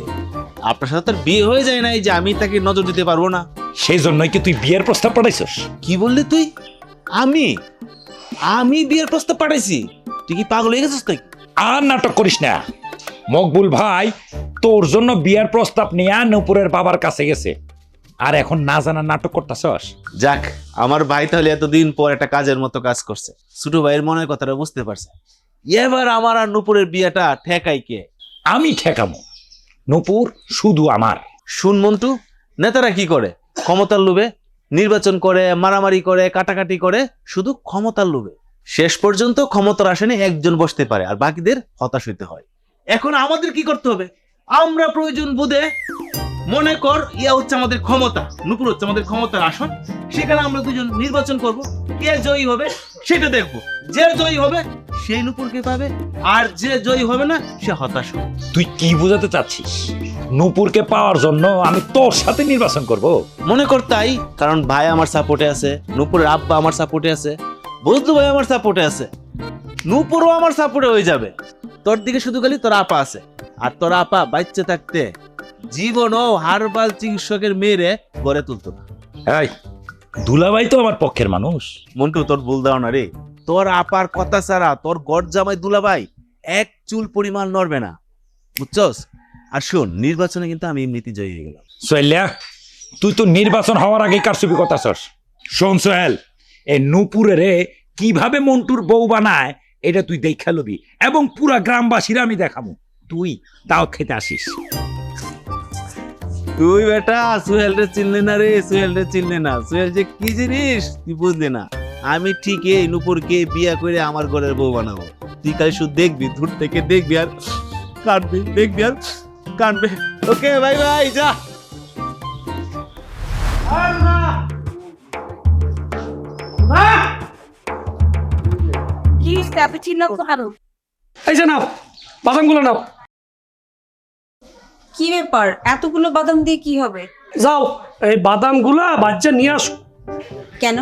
আপনার সাথে তার বিয়ে হয়ে যায় নাই যে আমি তাকে নজর দিতে পারবো না? সেই জন্যই কি তুই বিয়ের প্রস্তাব পাঠাইছস? কি বললি তুই? আমি বিয়ের প্রস্তাব পাঠাইছি? তুই কি পাগল হয়ে গেছিস নাকি? আর নাটক করিস না। মকবুল ভাই তোর জন্য বিয়ের প্রস্তাব নিয়ে নূপুরের বাবার কাছে গেছে, আর এখন না জানা নাটক করতেছস। যাক, আমার ভাই তাহলে এতদিন পর একটা কাজের মতো কাজ করছে। ছোট ভাইয়ের মনের কথাটা বুঝতে পারছে। এবার আমার আর নূপুরের বিয়েটা ঠেকাই কে? আমি ঠেকামো, নূপুর শুধু আমার। শুন মন্টু, নেতারা কি করে? ক্ষমতার লোভে নির্বাচন করে, মারামারি করে, কাটাকাটি করে, শুধু ক্ষমতার লোভে। শেষ পর্যন্ত ক্ষমতার আসনে একজন বসতে পারে আর বাকিদের হতাশ হইতে হয়। এখন আমাদের কি করতে হবে? আমরা প্রয়োজন বোধে মনে কর ইয়া হচ্ছে আমাদের ক্ষমতা, নূপুর হচ্ছে আমাদের ক্ষমতার আসন, সেখানে আমরা দুজন নির্বাচন করব। কে জয়ী হবে সেটা দেখবো। যে জয়ী হবে সেই নূপুরকে পাবে, আর যে জয়ী হবে না সে হতাশ হবে। তুই কি বোঝাতে চাচ্ছিস? নূপুরকে পাওয়ার জন্য আমি তোর সাথে নির্বাচন করব? মনে কর তাই, কারণ ভাই আমার সাপোর্টে আছে, নূপুরের আব্বা আমার সাপোর্টে আছে, বন্ধু ভাই আমার সাপোর্টে আছে, নূপুরও আমার সাপোর্টে হয়ে যাবে। তোর দিকে শুধু খালি তোর আপা আছে, আর তোর আপা বাচ্চা থাকতে জীবনও হারবাল চিকিৎসকের মেয়েরে গড়ে তুলতো না। এই দুলাভাই তো আমার পক্ষের মানুষ। মন্টু, তোর ভুল দাও না রে। তোর আপার কথা ছাড়া তোর গড় জামাই দুলাভাই এক চুল পরিমাণ নড়বে না, বুঝছস? আর শোন, নির্বাচনে কিন্তু আমি এমনিতে জয়ী হয়ে গেলাম। সোহেলিয়া, তুই তো নির্বাচন হওয়ার আগে কারচুপি করতেছস। শোন সোহেল, এই নূপুরের কিভাবে মন্টুর বউ বানায় এটা তুই দেখা লবি, এবং পুরা গ্রামবাসীরা আমি দেখাবো। তুই তাও খেতে আসিস। তুই বেটা সুহেল রে চিনলে না রে, সুহেল রে চিনলে না। সুহেল যে কি জিনিস তুই বুঝলি না। আমি ঠিক এই নূপুরকে বিয়ে করে আমার ঘরের বউ বানাবো। তুই খালি শুধু দেখবি, দূর থেকে দেখবি আর কাঁদবি, দেখবি আর কাঁদবে। ওকে বাই বাই, যা। এই যে নাও, বাদামগুলো নাও। কি ব্যাপার, এতগুলো বাদাম দিয়ে কি হবে? যাও, এই বাদামগুলা বাচ্চা নিয়ে আসো। কেন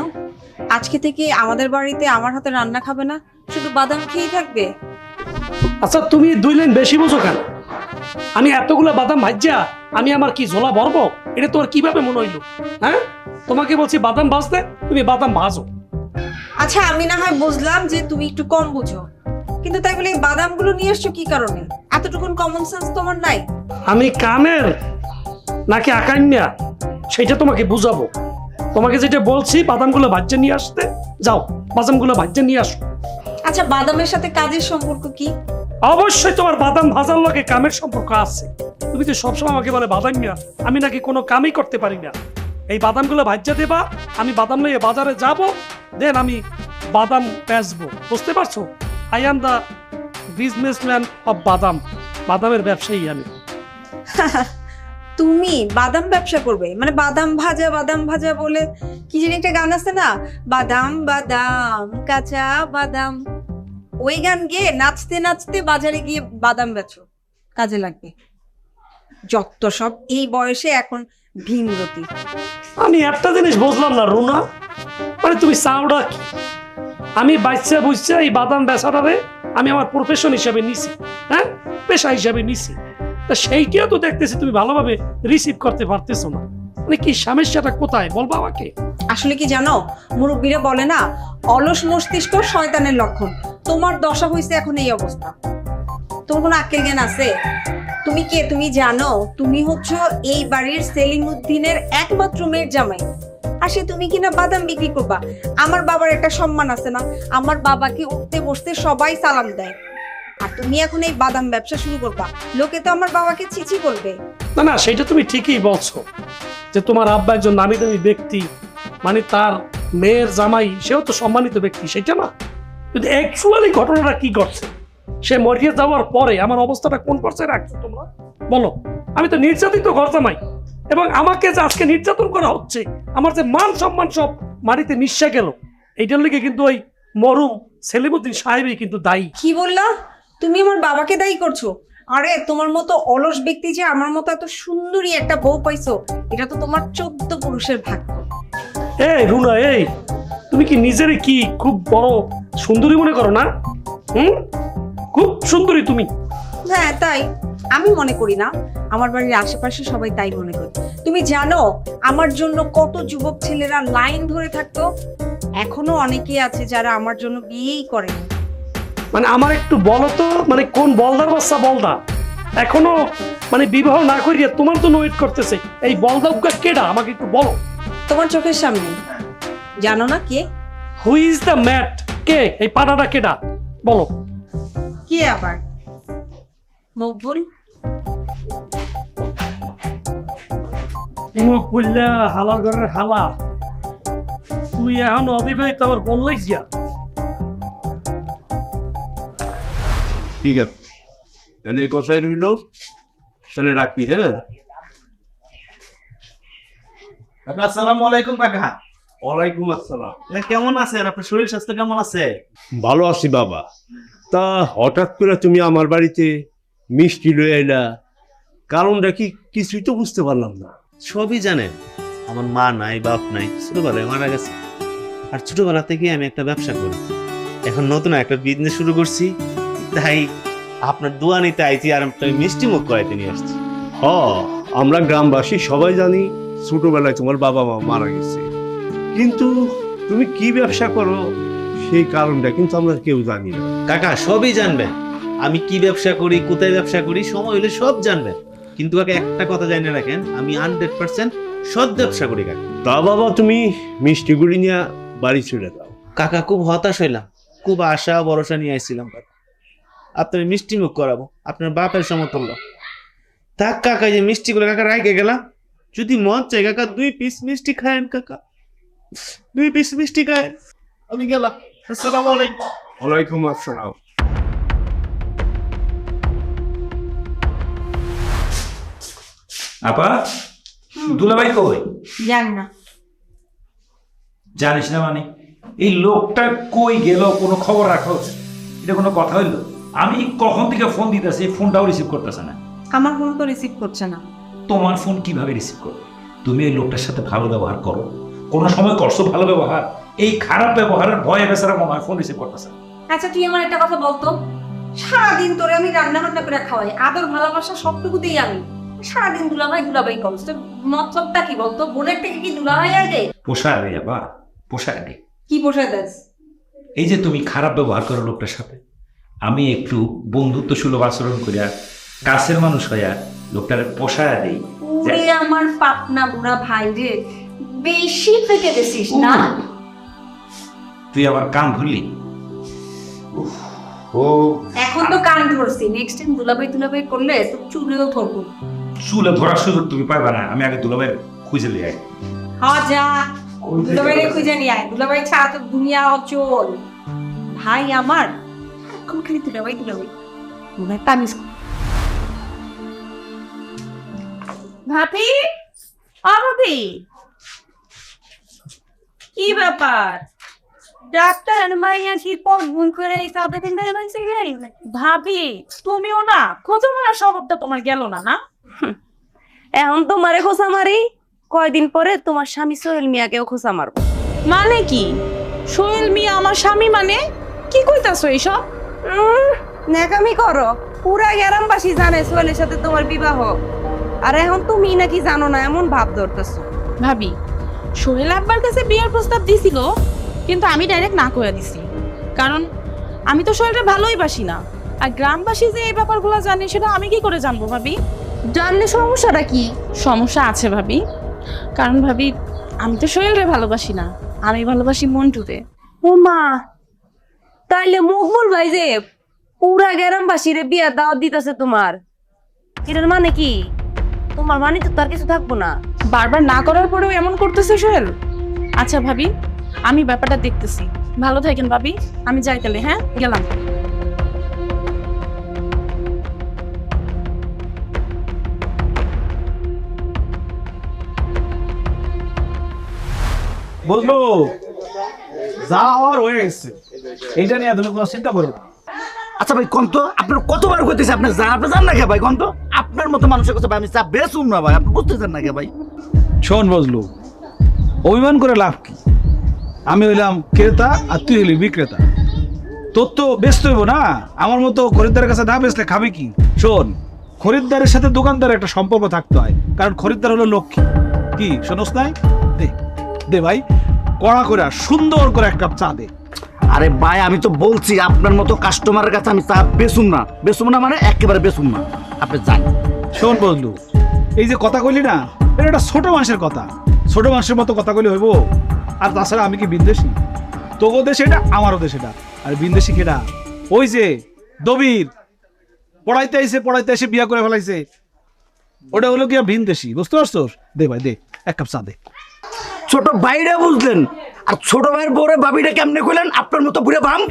আজকে থেকে আমাদের বাড়িতে আমার হাতে রান্না খাবে না, শুধু বাদাম খেয়েই থাকবে? আচ্ছা তুমি 2 লাইন বেশি বোঝো কেন? আমি এতগুলো বাদাম ভাজ্যা আমি আমার কি ঝোলা ভরবো? এটা তোর কিভাবে মনে হইলো? হ্যাঁ, তোমাকে বলছি বাদাম ভাজতে, তুমি বাদাম ভাজো। আচ্ছা আমি না হয় বুঝলাম যে তুমি একটু কম বুঝো, কিন্তু তাই বলে এই বাদামগুলো নিয়ে আসছো কি কারণে? এতটুকুন কমন সেন্স তোমার নাই? আমি কামের নাকি আকাইন্যা সেটা তোমাকে বুঝাবো। তোমাকে যেটা বলছি বাদামগুলো ভাজ্যা নিয়ে আসতে, যাও বাদামগুলো ভাজ্যা নিয়ে আসো। আচ্ছা বাদামের সাথে কাজের সম্পর্ক কি? অবশ্যই তোমার বাদাম ভাজার লগে কামের সম্পর্ক আছে। তুমি তো সবসময় আমাকে বলে বাদাম মিয়া, আমি নাকি কোনো কামই করতে পারি না। এই বাদামগুলো ভাজ্যা দেবা, আমি বাদাম লইয়ে বাজারে যাব, দেন আমি বাদাম বেচবো। বুঝতে পারছো? I am the businessman of বাদাম। বাদামের ব্যবসায়ী আমি। তুমি বাদাম ব্যবসা করবে? মানে বাদাম ভাজা বলে কি জানি একটা গান আছে না, বাদাম বাদাম কাঁচা বাদাম, ওই গান গিয়ে নাচতে নাচতে বাজারে গিয়ে বাদাম বেচো, কাজে লাগবে। যত সব এই বয়সে এখন ভীমরতি। আমি একটা জিনিস বুঝলাম না রুনা, মানে তুমি চাওটা কি? আমি বাচ্চা বুঝছে এই বাদাম বেচাটারে আমি আমার প্রফেশন হিসাবে নিছি, হ্যাঁ, পেশা হিসাবে নিছি। তা সেইটাও তো দেখতেছি তুমি ভালোভাবে রিসিভ করতে পারতেছো না। মানে কি সমস্যাটা কোথায় বলবো আমাকে? আসলে কি জানো, মুরব্বীরা বলে না, অলস মস্তিষ্ক শয়তানের লক্ষণ। তোমার দশা হয়েছে এখন এই অবস্থা। তোমার কোনো আক্কেল জ্ঞান আছে? তুমি কে তুমি জানো? তুমি হচ্ছে এই বাড়ির সেলিম উদ্দিনের একমাত্র মেয়ের জামাই, আর সে তুমি কিনা বাদাম বিক্রি করবা? আমার বাবার একটা সম্মান আছে না? আমার বাবাকে উঠতে বসতে সবাই সালাম দেয়। আর তুমি এখন এই বাদাম ব্যবসা শুরু করবা, লোকে তো আমার বাবাকে চিচি বলবে। না না, সেটা তুমি ঠিকই বলছো যে তোমার আব্বা একজন নামি দামি ব্যক্তি, মানে তার মেয়ের জামাই, সেও তো সম্মানিত ব্যক্তি, সেটা না। কিন্তু অ্যাকচুয়ালি ঘটনাটা কি ঘটছে, সে মরিয়ে যাওয়ার পরে আমার অবস্থাটা কোন পর্যায়ে রাখছো তোমরা বলো? আমি তো নির্যাতিত ঘর জামাই, এবং আমাকে যে আজকে নির্যাতন করা হচ্ছে, আমার যে মান সম্মান সব মাটিতে মিশে গেল, এইটার লিগে কিন্তু ওই মরুম সেলিমুদ্দিন সাহেবই কিন্তু দায়ী। কি বললা? তুমি আমার বাবাকে দায়ী করছো? আরে তোমার মতো অলস ব্যক্তি যে আমার মতো এত সুন্দরী একটা বউ পাইছো, এটা তো তোমার 14 পুরুষের ভাগ্য। এই রুনা, এই তুমি কি নিজেরে কি খুব বড় সুন্দরী মনে করো না? খুব সুন্দরী তুমি। হ্যাঁ তাই আমি মনে করি না, আমার বাড়ির আশেপাশে সবাই তাই মনে করে। তুমি জানো আমার জন্য কত যুবক ছেলেরা লাইন ধরে থাকতো? এখনো অনেকেই আছে যারা আমার জন্য বিয়েই করেনি। মানে আমার একটু বলো তো, মানে কোন বলদার বাচ্চা বলদা এখনো মানে বিবাহ না করিয়া তোমার জন্য ওয়েট করতেছে? এই বলদা কেডা আমাকে একটু বলো। তোমার চোখের সামনে জানো না কে? Who is the Matt? কে এই পাটাটা কেডা বলো? কে আবার? মকবুল। মুখ বললা হালার ঘরের হালা, তুই এখন অবিবাহিত আবার বললেই যা। ঠিক আছে, তাহলে কথাই রইল, তাহলে রাখবি। হ্যাঁ, আসসালামু আলাইকুম কাকা। ওয়ালাইকুম আসসালাম। কেমন আছেন? আপনার শরীর স্বাস্থ্য কেমন আছে? ভালো আছি বাবা। তা হঠাৎ করে তুমি আমার বাড়িতে মিষ্টি লয়ে এলা, কারণটা কি কিছুই তো বুঝতে পারলাম না। সবই জানেন, আমার মা নাই, বাপ নাই, ছোটবেলায় মারা গেছে। আর ছোটবেলা থেকে আমি একটা ব্যবসা করি, এখন নতুন একটা বিজনেস শুরু করছি, তাই আপনার দোয়া নিতে আইছি আর মিষ্টি মুখ করাইতে নিয়ে আসছি। হ, আমরা গ্রামবাসী সবাই জানি ছোটবেলায় তোমার বাবা মা মারা গেছে, কিন্তু তুমি কি ব্যবসা করো সেই কারণটা কিন্তু আমরা কেউ জানি না। কাকা সবই জানবেন, আমি কি ব্যবসা করি, কোথায় ব্যবসা করি, সময় হলে সব জানবেন। কিন্তু কাকা একটা কথা জানিয়ে রাখেন, আমি 100% সৎ ব্যবসা করি কাকা। তা বাবা, তুমি মিষ্টিগুলি নিয়ে বাড়ি চলে যাও। কাকা খুব হতাশ হইলাম, খুব আশা ভরসা নিয়ে আসছিলাম কাকা, আপনার মিষ্টি মুখ করাবো, আপনার বাপের সমতুল্য। থাক কাকা, যে মিষ্টিগুলো কাকা রাইকে গেলাম, যদি মন চাই কাকা 2 পিস মিষ্টি খায়েন কাকা, 2 পিস মিষ্টি খায়েন। আমি গেলাম, আসসালামু আলাইকুম। ওয়ালাইকুম আসসালাম। আপা, দুলাভাই কই? জানি না। জানিস না মানে? এই লোকটা কই গেল, কোনো খবর রাখো? এটা কোনো কথা হইলো? আমি কখন থেকে ফোন দিতেছি, ফোনটাও রিসিভ করতেছে না। আমার ফোন তো রিসিভ করছে না। তোমার ফোন কিভাবে রিসিভ করবে? তুমি এই লোকটার সাথে ভালো ব্যবহার করো, কোনো সময় করছো ভালো ব্যবহার? এই খারাপ ব্যবহারের ভয়ে বেচারা মনে হয় ফোন রিসিভ করতেছে। আচ্ছা তুই আমার একটা কথা বলতো, সারাদিন তোরে আমি রান্না বান্না করে খাওয়াই, আদর ভালোবাসা সবটুকু দিই আমি, সারাদিন দুলাভাই দুলাভাই করছ, মতলবটা কি বলতো? বোনের থেকে কি দুলাভাই আগে? পোষায় রে বাবা, পোষায় রে। কি পোষায় দেস? এই যে তুমি খারাপ ব্যবহার করো লোকটার সাথে, আমি একটু বন্ধুত্ব সুলভ আচরণ করিয়া কাছের মানুষ হইয়া লোকটার পোষায় দেই। ওরে আমার পাপনা বুড়া ভাই রে, বেশি ফেটে দিছিস না? তুই আবার কান ধরলি? ও এখন তো কান ধরছি, নেক্সট টাইম দুলাভাই দুলাভাই করলে তো চুলেও ধরবো। চুলে ধরার সুযোগ তুমি পাইবা না, আমি আগে দুলাভাই খুঁজে লিয়ে আই। হ্যাঁ যা, দুলাভাই খুঁজে নিয়ে আয়, দুলাভাই ছাড়া তো দুনিয়া অচল। ভাই আমার এখন খালি দুলাভাই দুলাভাই মনে হয় তামিজ। ভাবি, ও ভাবি, কি ব্যাপার? ডাক্তার মাইয়া কি ফোন করে ভাবি, তুমিও না খোঁজো মারা স্বভাবটা তোমার গেল না? না এখন তোমারে খোঁচা মারি, কয়দিন পরে তোমার স্বামী সোহেল মিয়াকেও খোঁচা মারবো। মানে কি? সোহেল মিয়া আমার স্বামী মানে? কি কইতাছো এইসব? ন্যাকামি করো, পুরা গ্রামবাসী জানে সোহেলের সাথে তোমার বিবাহ, আর এখন তুমি নাকি জানো না, এমন ভাব ধরতেছো। ভাবি, সোহেল আব্বার কাছে বিয়ের প্রস্তাব দিছিল, কিন্তু আমি ডাইরেক্ট না করে দিছি, কারণ আমি তো সোহেলকে ভালোই বাসি না। আর গ্রামবাসী যে এই ব্যাপারগুলো জানে সেটা আমি কি করে জানবো ভাবি? জানলে সমস্যাটা কি? সমস্যা আছে ভাবি, কারণ ভাবি আমি তো সোহেলরে ভালোবাসি না, আমি ভালোবাসি মন্টুরে। ও মা, তাইলে মকবুল ভাই যে পুরা গ্রামবাসীরে বিয়া দাওয়াত দিতেছে তোমার, এটার মানে কি? তোমার মানে তো তার কিছু থাকবো না। বারবার না করার পরেও এমন করতেছে সোহেল। আচ্ছা ভাবি, আমি ব্যাপারটা দেখতেছি। ভালো থাকেন ভাবি, আমি যাই তাহলে। হ্যাঁ, গেলাম। বলবো যা হওয়ার হয়ে গেছে, এইটা নিয়ে তুমি কোনো চিন্তা করো না। আচ্ছা ভাই কোন তো আপনার কতবার কইতেছে আপনি জান না কে ভাই কোন তো আপনার মতো মানুষের কথা ভাই আমি চা বেচুম না ভাই, আপনি বুঝতেছেন না কে ভাই? শোন বজলু, অভিমান করে লাভ কি? আমি হইলাম ক্রেতা আর তুই হইলি বিক্রেতা। তোর তো ব্যস্ত হইব না, আমার মতো খরিদ্দারের কাছে না বেচলে খাবি কি? শোন, খরিদ্দারের সাথে দোকানদারের একটা সম্পর্ক থাকতে হয়, কারণ খরিদ্দার হলো লক্ষ্মী। কি শোনস নাই? দে দে ভাই, কড়া করে সুন্দর করে এক কাপ চা দে। আরে ভাই আমি তো বলছি আপনার মতো কাস্টমারের কাছে আমি চা বেচুম না মানে একেবারে বেচুম না, আপনি যান। শোন বজলু, এই যে কথা কইলি না, এটা একটা ছোট মানুষের কথা, ছোট মানুষের মতো কথা কইলে হইব? আর তাছাড়া আমি কি বিদেশি? তোগো দেশ এটা, আমারও দেশ এটা। আর বিদেশি কেটা? ওই যে দবির পড়াইতে এসে বিয়া করে ফেলাইছে, ওটা হলো কি ভিনদেশি, বুঝতে পারছোস? দে ভাই দে, এক কাপ চা দে। ছোট ভাইরা বুঝলেন, আর ছোট ভাইয়ের বউরে ভাবিটা কেমনে কইলেন? আপনার মতো বুড়ে বাম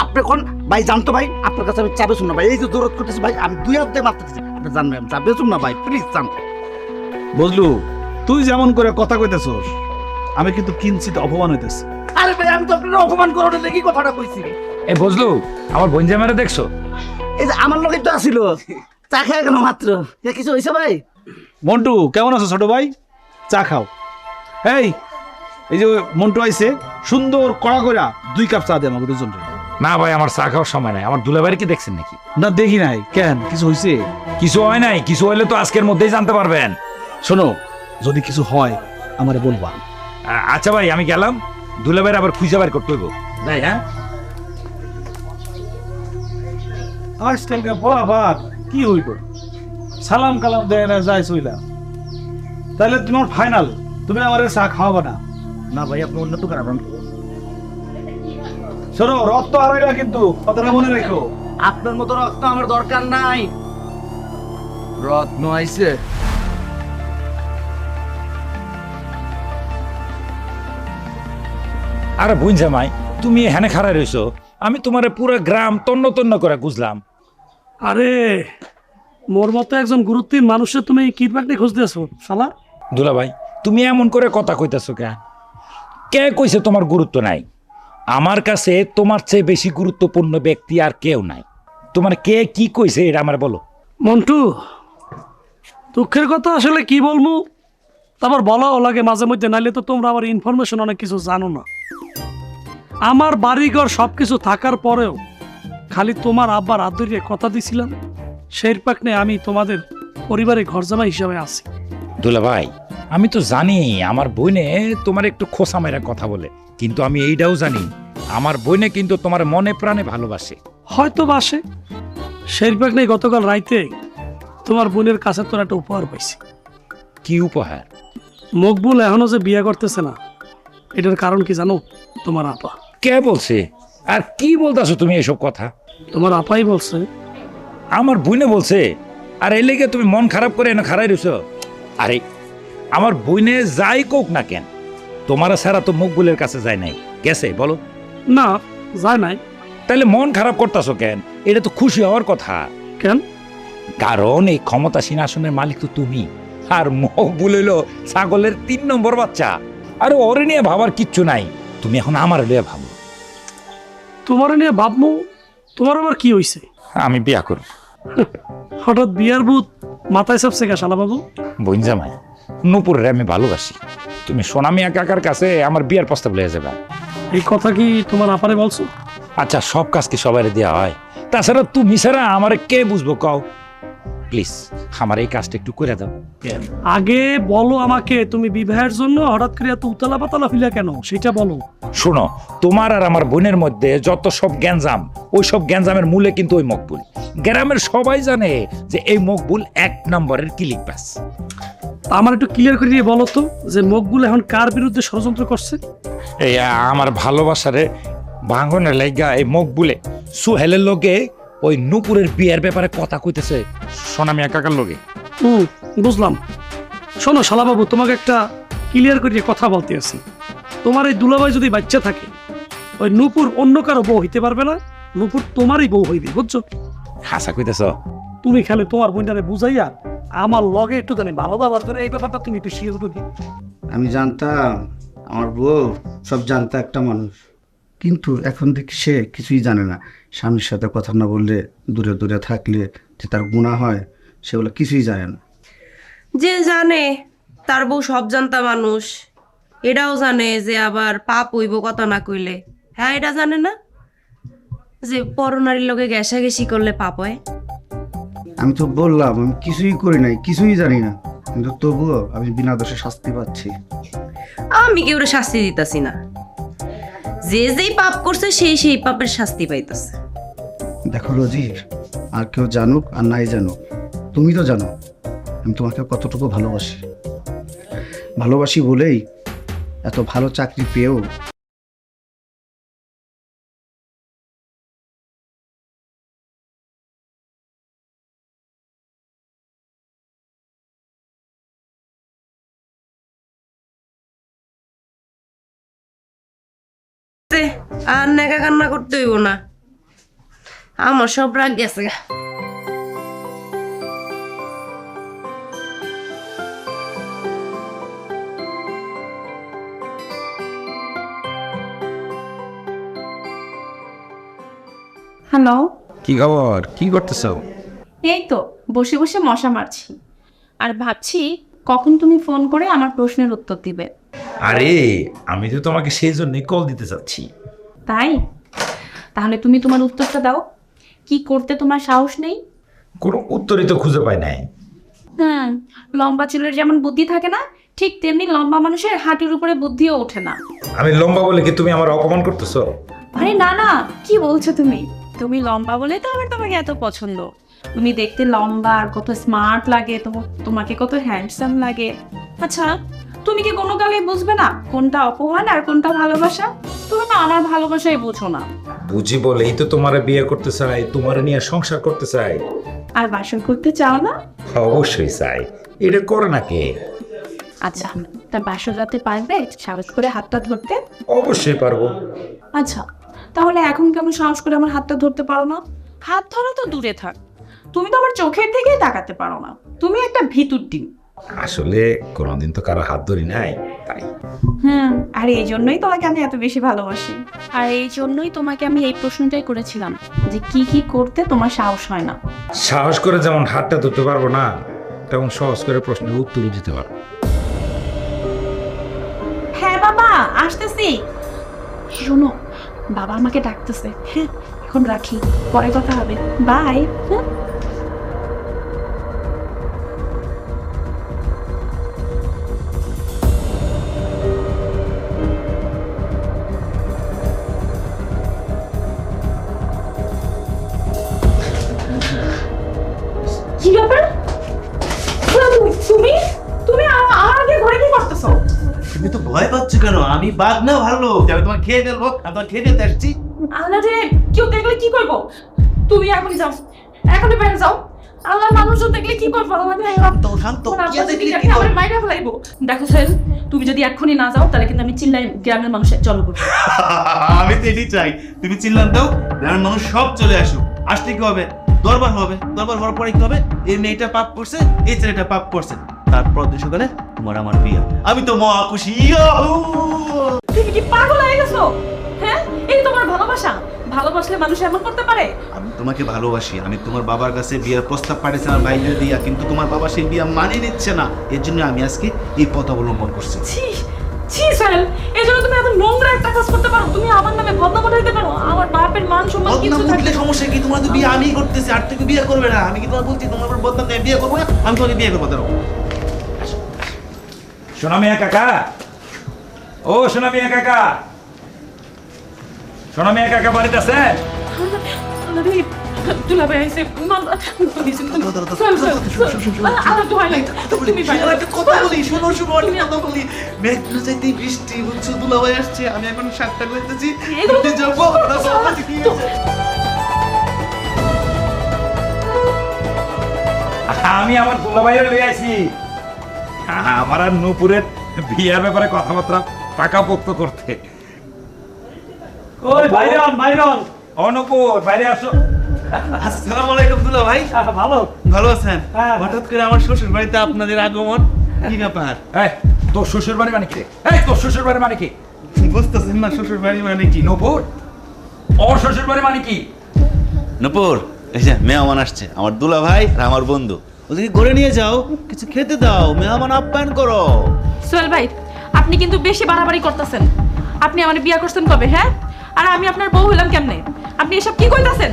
আপনি কোন ভাই? জানতো ভাই আপনার কাছে আমি চাবে শুন ভাই, এই যে দৌড় করতেছি ভাই, আমি 2 হাত দিয়ে মারতেছি, আপনি জানবেন আমি চাবে শুন না ভাই, প্লিজ জান। বুঝলু, তুই যেমন করে কথা কইতেছস, আমি কিন্তু কিঞ্চিত অপমান হইতেছি। আরে ভাই আমি তো আপনার অপমান করার দেখি কথাটা কইছি। এ বুঝলু, আমার বোন জামাইরে দেখছো? এই যে আমার লোকে তো আসিল, চা খেয়ে গেল মাত্র, কিছু হয়েছে ভাই? মন্টু কেমন আছো ছোট ভাই? চা খাও। এই যে মন্টু আইছে, সুন্দর কড়া কইরা 2 কাপ চা দে আমাকে দুজন। না ভাই, আমার চা খাওয়ার সময় নাই। আমার দুলাভাইরে কি দেখছেন নাকি? না দেখি নাই। কেন, কিছু হইছে? কিছু হয় নাই, কিছু হইলে তো আজকের মধ্যেই জানতে পারবেন। শোনো, যদি কিছু হয় আমারে বলবা। আচ্ছা ভাই, আমি গেলাম। দুলাভাইরে আবার খুঁজে বের করতে হইব। যাই। হ্যাঁ, আজকালকে বাবা কি হইব, সালাম কালাম দেয় না, যাই চইলা। তাহলে তোমার ফাইনাল, তুমি আমার চা খাওয়াবা না? না ভাই আপনি অন্য তো খারাপ। শোনো, রক্ত হারাইলা কিন্তু, কথাটা মনে রেখো। আপনার মতো রক্ত আমার দরকার নাই। রত্ন আইছে। আরে বোন জামাই, তুমি এখানে খাড়া রইছো, আমি তোমারে পুরো গ্রাম তন্ন তন্ন করে খুঁজলাম। আরে মোর মতো একজন গুরুত্বহীন মানুষের তুমি কিডন্যাপ খুঁজতেছো শালা? দুলাভাই, তুমি এমন করে কথা কইতাছো কে? কে কইছে তোমার গুরুত্ব নাই? আমার কাছে তোমার চেয়ে বেশি গুরুত্বপূর্ণ ব্যক্তি আর কেউ নাই। তোমার কে কি কইছে এটা আমার বলো। মন্টু, দুঃখের কথা আসলে কি বলবো, তারপর বলাও লাগে মাঝে মধ্যে, নাইলে তো তোমরা আমার ইনফরমেশন অনেক কিছু জানো না। আমার বাড়িঘর সব কিছু থাকার পরেও খালি তোমার আব্বার আদরিয়ে কথা দিছিলাম, সেই পাকনে আমি তোমাদের পরিবারের ঘর জামাই হিসাবে আছি। দুলাভাই, আমি তো জানি আমার বইনে তোমার একটু খোসা মেরা কথা বলে, কিন্তু আমি এইটাও জানি আমার বইনে কিন্তু তোমার মনে প্রাণে ভালোবাসে। হয়তো বাসে। সেই পাকনে গতকাল রাইতে তোমার বোনের কাছে তোর একটা উপহার পাইছি। কি উপহার? মকবুল এখনো যে বিয়ে করতেছে না, এটার কারণ কি জানো? তোমার আপা। কে বলছে? আর কি বলতাছো তুমি এসব কথা? তোমার আপাই বলছে। আমার বইনে বলছে? আর এই লেগে তুমি মন খারাপ করে এনে খারাই রইছো? আরে আমার বইনে যাই কোক না কেন, তোমার ছাড়া তো মকবুলের কাছে যায় নাই, গেছে বলো? না, যায় নাই। তাহলে মন খারাপ করতেছো কেন? এটা তো খুশি হওয়ার কথা। কেন? কারণ এই ক্ষমতাসীন আসনের মালিক তো তুমি, আর মকবুল হইল ছাগলের 3 নম্বর বাচ্চা। আর ওরে নিয়ে ভাবার কিচ্ছু নাই, তুমি এখন আমার লিয়ে ভাবো। তোমার নিয়ে ভাবমু? তোমার আবার কি হইছে? আমি বিয়া করব। হঠাৎ বিয়ার ভূত মাথায় চাপছে কে শালা বাবু? বোন জামাই, নূপুরের আমি ভালোবাসি। তুমি সোনামিয়া কাকার কাছে আমার বিয়ার প্রস্তাব লয়ে যাবে। এই কথা কি তোমার আপারে বলছো? আচ্ছা, সব কাজ কি সবাই দেওয়া হয়? তাছাড়া তুমি ছাড়া আমারে কে বুঝবো কও? প্লিজ আমার এই কাজটা একটু করে দাও। আগে বলো আমাকে, তুমি বিবাহের জন্য হঠাৎ করে এত উতলা পাতলা হইলা কেন, সেটা বলো। শোনো, তোমার আর আমার বোনের মধ্যে যত সব গ্যাঞ্জাম, ওই সব গ্যাঞ্জামের মূলে কিন্তু ওই মকবুল। গ্রামের সবাই জানে যে এই মকবুল 1 নম্বরের কিলিক বাস। আমার একটু ক্লিয়ার করে দিয়ে বলো তো, যে মকবুল এখন কার বিরুদ্ধে ষড়যন্ত্র করছে? এই আমার ভালোবাসারে ভাঙনের লাইগা এই মকবুলে সুহেলের লোকে ওই নুপুরের বিয়ের ব্যাপারে কথা কইতেছে সোনামিয়া কাকার লগে। বুঝলাম। শোনো শালাবাবু, তোমাকে একটা ক্লিয়ার করে কথা বলতে আছি। তোমার এই দুলাভাই যদি বাচ্চা থাকে, ওই নূপুর অন্য কারো বউ হইতে পারবে না, নূপুর তোমারই বউ হইবে, বুঝছো? হাসা কইতেছ? তুমি খালি তোমার বোনটারে বুঝাইয়া আমার লগে একটু জানি ভালো ব্যবহার করে, এই ব্যাপারটা তুমি একটু শিওর করে। আমি জানতাম আমার বউ সব জানতো একটা মানুষ, কিন্তু এখন দেখি সে কিছুই জানে না। স্বামীর সাথে কথা না বললে, দূরে দূরে থাকলে যে তার গুনাহ হয়, সেগুলো কিছুই জানে না। যে জানে তার বউ সব জানতা মানুষ, এটাও জানে যে আবার পাপ হইব কথা না কইলে। হ্যাঁ, এটা জানে না যে পরনারীর লগে ঘেঁষাঘেঁষি করলে পাপ হয়। আমি তো বললাম আমি কিছুই করি নাই, কিছুই জানি না, কিন্তু তবুও আমি বিনা দোষে শাস্তি পাচ্ছি। আমি কেউ শাস্তি দিতাছি না, যে যেই পাপ করছে সেই সেই পাপের শাস্তি পাইতেছে। দেখো রোজি, আর কেউ জানুক আর নাই জানুক, তুমি তো জানো আমি তোমাকে কতটুকু ভালোবাসি। ভালোবাসি বলেই এত ভালো চাকরি পেয়েও আর নেকা কান্না করতে হইব না, আমার সব রাগ গেছে। হ্যালো, কি খবর? কি করতেছ? এই তো বসে বসে মশা মারছি আর ভাবছি কখন তুমি ফোন করে আমার প্রশ্নের উত্তর দিবে। আরে আমি তো তোমাকে সেই জন্যই কল দিতে চাচ্ছি। তাই? তাহলে তুমি তোমার উত্তরটা দাও। কি করতে তোমার সাহস নেই? কোনো উত্তরই তো খুঁজে পাই নাই। লম্বা চুলের যেমন বুদ্ধি থাকে না, ঠিক তেমনি লম্বা মানুষের হাঁটুর উপরে বুদ্ধিও ওঠে না। আমি লম্বা বলে কি তুমি আমার অপমান করতেছো? আরে না না, কি বলছো তুমি? তুমি লম্বা বলে তো আমার তোমাকে এত পছন্দ। তুমি দেখতে লম্বা আর কত স্মার্ট লাগে, তোমাকে কত হ্যান্ডসাম লাগে। আচ্ছা, তুমি কি কোনো কালে বুঝবে না কোনটা অপমান আর কোনটা ভালোবাসা? তুমি না আমার ভালোবাসাই বুঝো না। বুঝি বলেই তো তোমারে বিয়ে করতে চাই, তোমারে নিয়ে সংসার করতে চাই। আর বাসর করতে চাও না? অবশ্যই চাই। এটা করে না কে? আচ্ছা, তা বাসর রাতে পারবে সাহস করে হাতটা ধরতে? অবশ্যই পারবো। আচ্ছা, তাহলে এখন কেমন সাহস করে আমার হাতটা ধরতে পারো না? হাত ধরা তো দূরে থাক, তুমি তো আমার চোখের দিকেই তাকাতে পারো না। তুমি একটা ভিতুর ডিম। আসলে কোনোদিন তো কারো হাত ধরি নাই, তাই। আর এই জন্যই তোমাকে আমি এত বেশি ভালোবাসি। আর এই জন্যই তোমাকে আমি এই প্রশ্নটাই করেছিলাম যে কি কি করতে তোমার সাহস হয় না। সাহস করে যেমন হাতটা ধরতে পারবো না, তেমন সহজ করে প্রশ্নের উত্তরও দিতে পারবো। হ্যাঁ বাবা, আসতেছি। শোনো, বাবা আমাকে ডাকতেছে। হ্যাঁ, এখন রাখি, পরে কথা হবে। বাই। কি ব্যাপার? তুমি তুমি আমার আগে ঘরে কি করতেছো? তুমি তো ভয় পাচ্ছ কেন? আমি বাঘ না ভালো, আমি তোমার খেয়ে ফেলবো। আমি তোমার খেয়ে ফেলতে আসছি। আল্লাহ রে, কেউ দেখলে কি করবো? তুমি এখনই যাও, এখনই বাইরে যাও। আল্লাহ, মানুষজন দেখলে কি করবো? আমার মাইরা ফেলাইবো। দেখো স্যার, তুমি যদি এক্ষুনি না যাও তাহলে কিন্তু আমি চিল্লাই গ্রামের মানুষের চলো। আমি তো এটাই চাই, তুমি চিল্লান দাও, গ্রামের মানুষ সব চলে আসুক। আসলে কি হবে? দরবার হবে। দরবার হওয়ার পরে কি হবে? এই মেয়েটা পাপ করছে, এই ছেলেটা পাপ করছে, তারপর দিন সকালে তোমার আমার বিয়ে। আমি তো মহা খুশি। তুমি কি পাগল হয়ে গেছো? হ্যাঁ, এই তোমার ভালোবাসা? ভালোবাসলে মানুষ এমন করতে পারে? আমি তোমাকে ভালোবাসি। আমি তোমার বাবার কাছে বিয়ের প্রস্তাব পাঠিয়েছিলাম বাইরে দিয়া, কিন্তু তোমার বাবা সেই বিয়ে মানিয়ে নিচ্ছে না। এর জন্য আমি আজকে এই পথ অবলম্বন করছি। ছি স্যার, এই জন্য তুমি এত নোংরা একটা কাজ করতে পারো? তুমি আমার নামে বদনাম উঠাইতে পারো? আমার বাপের মান সম্মান কিছু থাকলে সমস্যা কি? তোমার তো বিয়ে আমিই করতেছি, আর তুমি বিয়ে করবে না। আমি কি তোমার বলছি তোমার বদনাম নিয়ে বিয়ে করবো না? আমি তোমাকে বিয়ে করবো। ধরো সোনামিয়া কাকা, ও সোনামিয়া কাকা, সোনামিয়া কাকা বাড়িতে আছে? বৃষ্টি হচ্ছে, দুলাভাই আসছে, আমি এখন শার্টটা করতেছি। আমি আমার দুলাভাইয়ের লই আইছি আমার আর নূপুরের বিয়ার ব্যাপারে কথাবার্তা পাকাপোক্ত করতে। ওই বাইরন বাইরন অনুপুর বাইরে আসো। আসসালামু আলাইকুম দুলা ভাই, ভালো ভালো আছেন? হ্যাঁ। হঠাৎ করে আমার শ্বশুর বাড়িতে আপনাদের আগমন, কি ব্যাপার? এই তোর শ্বশুর বাড়ি মানে কি? এই তোর শ্বশুর বাড়ি মানে কি? বুঝতেছেন না শ্বশুর বাড়ি মানে কি? নূপুর ওর শ্বশুর বাড়ি মানে কি? নূপুর, এই যে মেহমান আসছে, আমার দুলা ভাই আর আমার বন্ধু, ওদেরকে ঘরে নিয়ে যাও, কিছু খেতে দাও, মেহমান আপ্যায়ন করো। সোহেল ভাই, আপনি কিন্তু বেশি বাড়াবাড়ি করতেছেন। আপনি আমার বিয়ে করছেন কবে, হ্যাঁ? আর আমি আপনার বউ হইলাম কেমনে? আপনি এসব কি কইতাছেন?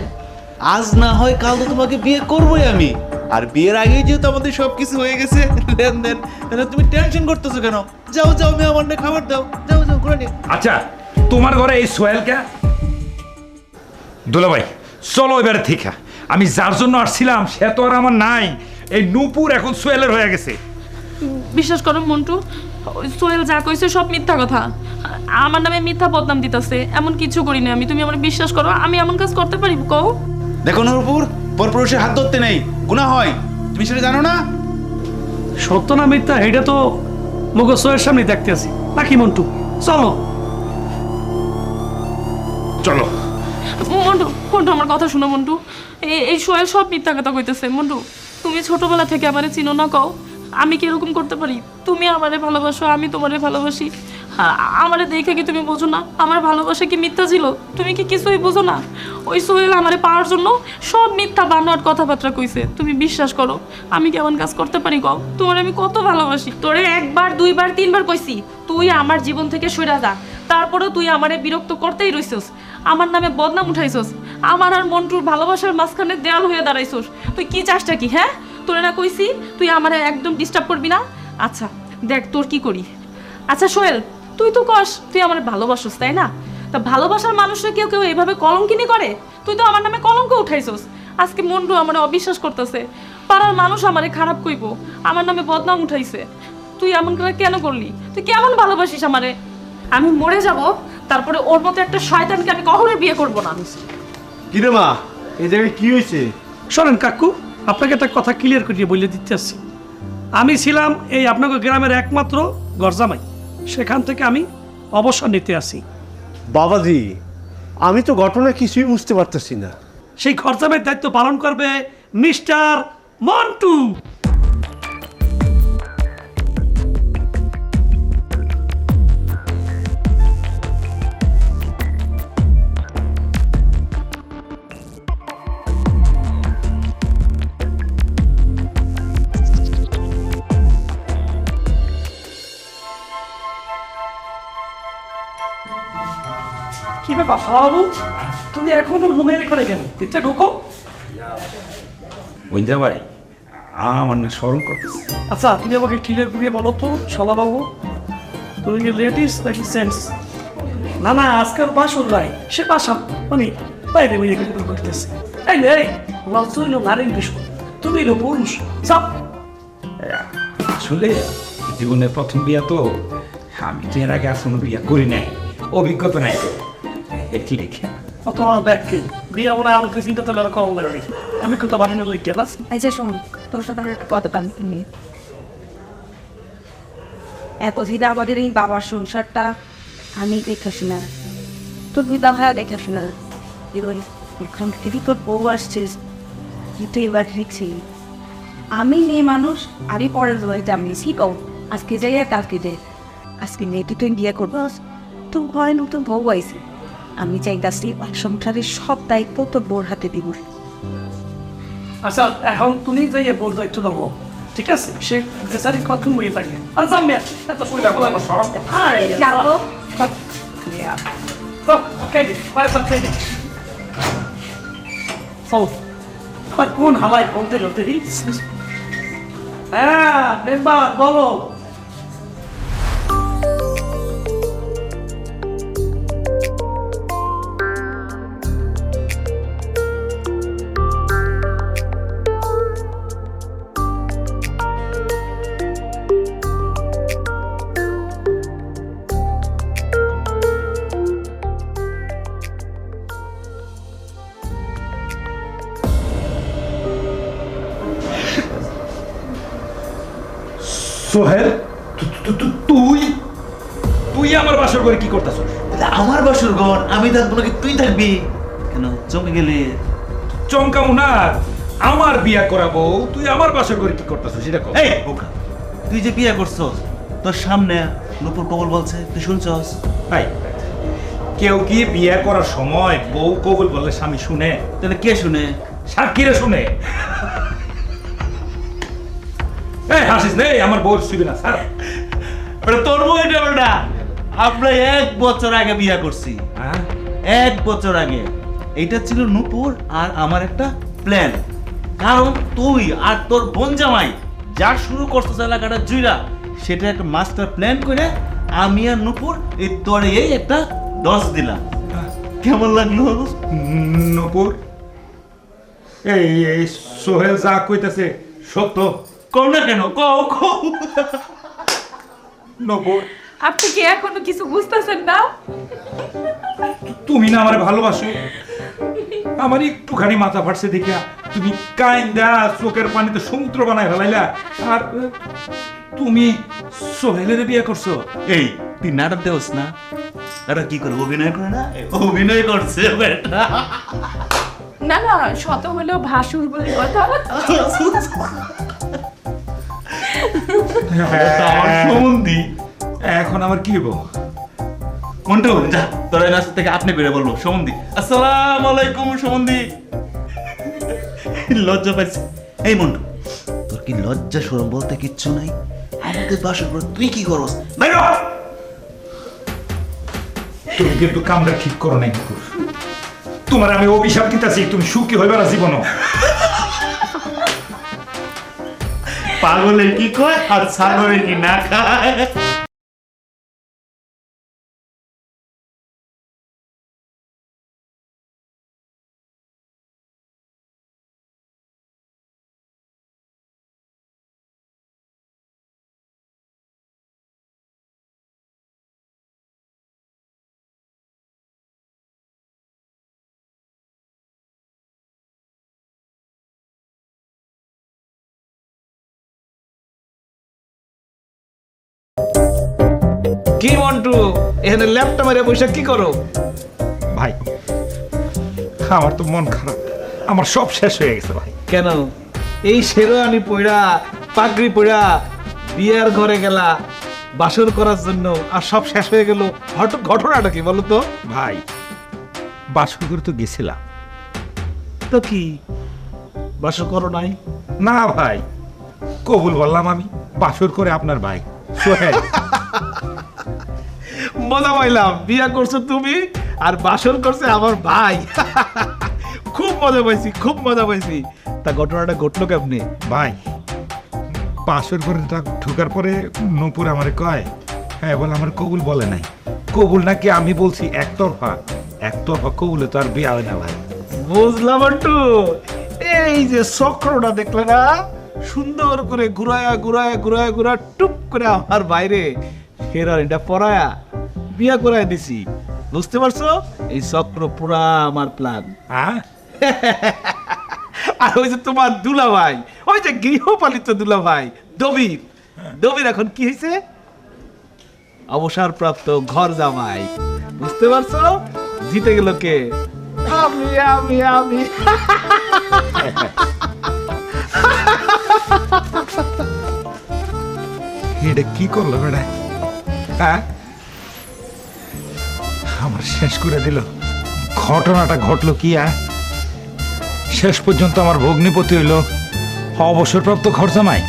আজ না হয় কাল তো তোমাকে বিয়ে করবোই আমি, আর বিয়ের আগেই যেহেতু আমাদের সবকিছু হয়ে গেছে লেনদেন, তাহলে তুমি টেনশন করতেছো কেন? যাও যাও, মেহমানকে খাবার দাও, যাও যাও ঘরে নিয়ে। আচ্ছা তোমার ঘরে এই সোহেলকে? দুলাভাই চলো এবারে ঠিক। আমি যার জন্য আসছিলাম সে তো আর আমার নাই। এই নূপুর এখন সোহেলের হয়ে গেছে। বিশ্বাস করো মন্টু, ওই সোহেল যা কইছে সব মিথ্যা কথা। আমার নামে মিথ্যা বদনাম দিতেছে, এমন কিছু করি না আমি। তুমি আমার বিশ্বাস করো, আমি এমন কাজ করতে পারি? কও। দেখো নূপুর, পরপুরুষের হাত ধরতে নেই, গুনাহ হয়, তুমি সেটা জানো না? সত্য না মিথ্যা এটা তো মুখোশের সামনে দেখতে আছি নাকি মন্টু? চলো চলো। মন্টু মন্টু আমার কথা শুনো মন্টু, এই সোহেল সব মিথ্যা কথা কইতেছে। মন্টু তুমি ছোটবেলা থেকে আমারে চিনো না, কও আমি কি এরকম করতে পারি? তুমি আমারে ভালোবাসো, আমি তোমারে ভালোবাসি। আমারে দেখে কি তুমি বোঝো না আমার ভালোবাসা কি মিথ্যা ছিল? তুমি কি কিছুই বোঝো না? ওই সোহেল আমারে পাওয়ার জন্য সব মিথ্যা বানোয়াট কথাবার্তা কইছে। তুমি বিশ্বাস করো আমি কেমন কাজ করতে পারি কও? তোমার আমি কত ভালোবাসি। তোরে একবার দুইবার তিনবার কইছি তুই আমার জীবন থেকে সইরা যা, তারপরেও তুই আমারে বিরক্ত করতেই রইছস, আমার নামে বদনাম উঠাইছস, আমার আর মন্টুর ভালোবাসার মাঝখানে দেয়াল হয়ে দাঁড়াইছস। তুই কি চাসটা কি? হ্যাঁ, তোরে না কইছি তুই আমারে একদম ডিস্টার্ব করবি না। আচ্ছা দেখ তোর কি করি। আচ্ছা সোহেল, তুই তো কস তুই আমার ভালোবাসস, তাই না? তা ভালোবাসার মানুষরা কেউ কেউ এভাবে কলঙ্কিনি করে? তুই তো আমার নামে কলঙ্ক উঠাইছস। আজকে মন্টু আমার অবিশ্বাস করতেছে, পাড়ার মানুষ আমারে খারাপ কইব, আমার নামে বদনাম উঠাইছে। তুই এমন করে কেন করলি? তুই কেমন ভালোবাসিস আমারে? আমি মরে যাব, তারপরে ওর মতো একটা শয়তানকে আমি কখনোই বিয়ে করব না। কি রে মা, এই জায়গায় কি হয়েছে? শোনেন কাকু, আপনাকে একটা কথা ক্লিয়ার করিয়ে বলে দিতে আসছি। আমি ছিলাম এই আপনাকে গ্রামের একমাত্র গরজামাই, সেখান থেকে আমি অবসর নিতে আসি। বাবাজি, আমি তো ঘটনা কিছুই বুঝতে পারতেছি না। সেই গরজামাইয়ের দায়িত্ব পালন করবে মিস্টার মন্টু। কি ব্যাপার বাবু, তুমি এখনো ঘুমিয়ে করে গেল? দিতে ঢুকো। বুঝতে পারি আমার না স্মরণ করতেছে। আচ্ছা তুমি আমাকে ক্লিয়ার করিয়ে বলো তো শালা বাবু, তুমি কি লেডিস নাকি সেন্স? না না, আজকাল বাসন নাই, সে বাসা মানে বাইরে বাইরে করতেছে। এই রে লজ্জা হইল নারীর বিষয়, তুমি হলো পুরুষ। চাপ। আসলে জীবনের প্রথম বিয়া তো, আমি তো এর আগে এখনো বিয়া করি নাই, অভিজ্ঞতা নাই তো একটি রেখে। তোমার ব্যাগকে বিয়ে মনে হয় আমাকে চিন্তা তাহলে কম লাগে। আমি কোথাও বানিয়ে নেবো ক্লাস। এই যে শোন, তোর সাথে আমার একটা কথা নিয়ে এতদিন আমাদের এই বাবার সংসারটা আমি দেখাছি না, তোর দিদা ভাইয়া দেখাছি না। ওখান থেকে তোর বউ আসছিস, কিন্তু এবার দেখছি আমি মেয়ে মানুষ, আমি পরের বাড়িতে আমি শিখাও আজকে যাই আর কালকে যাই। আজকে মেয়েটি তুই বিয়ে করবো, তো ভয় নতুন বউ আইসি। আমি চাইতাছি সংসারের সব দায়িত্ব তোর বউর হাতে দিব। আচ্ছা এখন তুমি যাইয়ে বল দায়িত্ব দেবো, ঠিক আছে? সে বেচারি কত মরে থাকে। আচ্ছা মেয়ে এত সুবিধা বলা আমার সরম। যাবো কোন হালায় বলতে চলতে হ্যাঁ মেম্বার বলো। সোহেল তুই তুই আমার বাসর করে কি করতেছস? আমার বাসর ঘর আমি থাকবো নাকি তুই থাকবি কেন চমকে গেলে? চমকামু না, আমার বিয়া করাবো, তুই আমার বাসর করে কি করতেছস সেটা কর। এই বোকা, তুই যে বিয়ে করছস তোর সামনে নূপুর কবল বলছে, তুই শুনছস? ভাই, কেউ কি বিয়ে করার সময় বউ কবুল বললে স্বামী শুনে? তাহলে কে শুনে? সাক্ষীরা শুনে। এই হাসিস নে, আমার বউ শুবি না স্যার। ওটা তোর বউ, এটা ওটা। আমরা 1 বছর আগে বিয়ে করছি, হ্যাঁ 1 বছর আগে। এটা ছিল নূপুর আর আমার একটা প্ল্যান। কারণ তুই আর তোর বোন জামাই যা শুরু করছিস এলাকাটা জুইরা, সেটা একটা মাস্টার প্ল্যান করে আমি আর নূপুর এই তোরে এই একটা ডস দিলাম। কেমন লাগলো নূপুর? এই সোহেল যা কইতাছে সত্য? কও না কেন, কও কও। নূপুর, আপনি কি এখনো কিছু বুঝতেছেন না? তুমি না আমার ভালোবাসো? আমার একটুখানি মাথা ফাটছে দেখিয়া তুমি কাইন্দা চোখের পানিতে সমুদ্র বানায় ফেলাইলা, আর তুমি সোহেলের বিয়ে করছো। এই তুই নাটক দেওস না? এটা কি করে অভিনয় করে না? অভিনয় করছে বেটা। না না, শত হলেও ভাসুর বলে কথা। আমার সম্বন্ধী। এখন আমার কি হবো? মন্টু যা, তোর এই নাচ থেকে আপনি বেড়ে বলবো সম্বন্ধী। আসসালামু আলাইকুম সম্বন্ধী। লজ্জা পাইছি। এই মন্টু, তোর কি লজ্জা শরম বলতে কিচ্ছু নাই? আমাদের বাসার পর তুই কি করস? বাইরে হ! তুমি কিন্তু কামটা ঠিক করো নাই নূপুর। তোমার আমি অভিশাপ দিতেছি, তুমি সুখী হইবে না জীবনও। পাগলে কি কয় আর ছাগলে কি না খায়? কি মন্টু, এখানে ল্যাপটপ মেরে বসে কি করো? ভাই, আমার তো মন খারাপ, আমার সব শেষ হয়ে গেছে ভাই। কেন এই শেরওয়ানি পইড়া পাগড়ি পইড়া বিয়ার ঘরে গেলা বাসর করার জন্য, আর সব শেষ হয়ে গেল? ঘটনাটা কি বলো তো? ভাই, বাসর করে তো গেছিলাম। তো কি বাসর করো নাই? না ভাই, কবুল বললাম আমি, বাসর করে আপনার ভাই সোহেল। মজা পাইলাম, বিয়া করছো তুমি আর বাসর করছে আমার ভাই। খুব মজা পাইছি, খুব মজা পাইছি। তা ঘটনাটা ঘটলো কেমনে? ভাই, বাসর করে ঢোকার পরে নূপুর আমারে কয়, হ্যাঁ বলে আমার কবুল বলে নাই। কবুল নাকি আমি বলছি একতরফা, একতরফা কবুলে তো আর বিয়া হয় না ভাই। বুঝলাম একটু। এই যে চক্রটা দেখলে না, সুন্দর করে ঘুরায়া ঘুরায়া ঘুরায়া ঘুরা টুপ করে আমার বাইরে হেরানিটা পরায়া বিয়া করায় দিছি। বুঝতে পারছো? এই চক্র পুরা আমার প্ল্যান। হ্যাঁ, আর ওই যে তোমার দুলা ভাই, ওই যে গৃহপালিত দুলা ভাই দবির, দবির এখন কি হয়েছে? অবসরপ্রাপ্ত ঘর জামাই। বুঝতে পারছো? জিতে গেল কে? আমি আমি আমি। এটা কি করলো বেটা? হ্যাঁ, আমার শেষ করে দিল। ঘটনাটা ঘটলো কি? শেষ পর্যন্ত আমার ভগ্নিপতি হইল অবসরপ্রাপ্ত ঘর জামাই।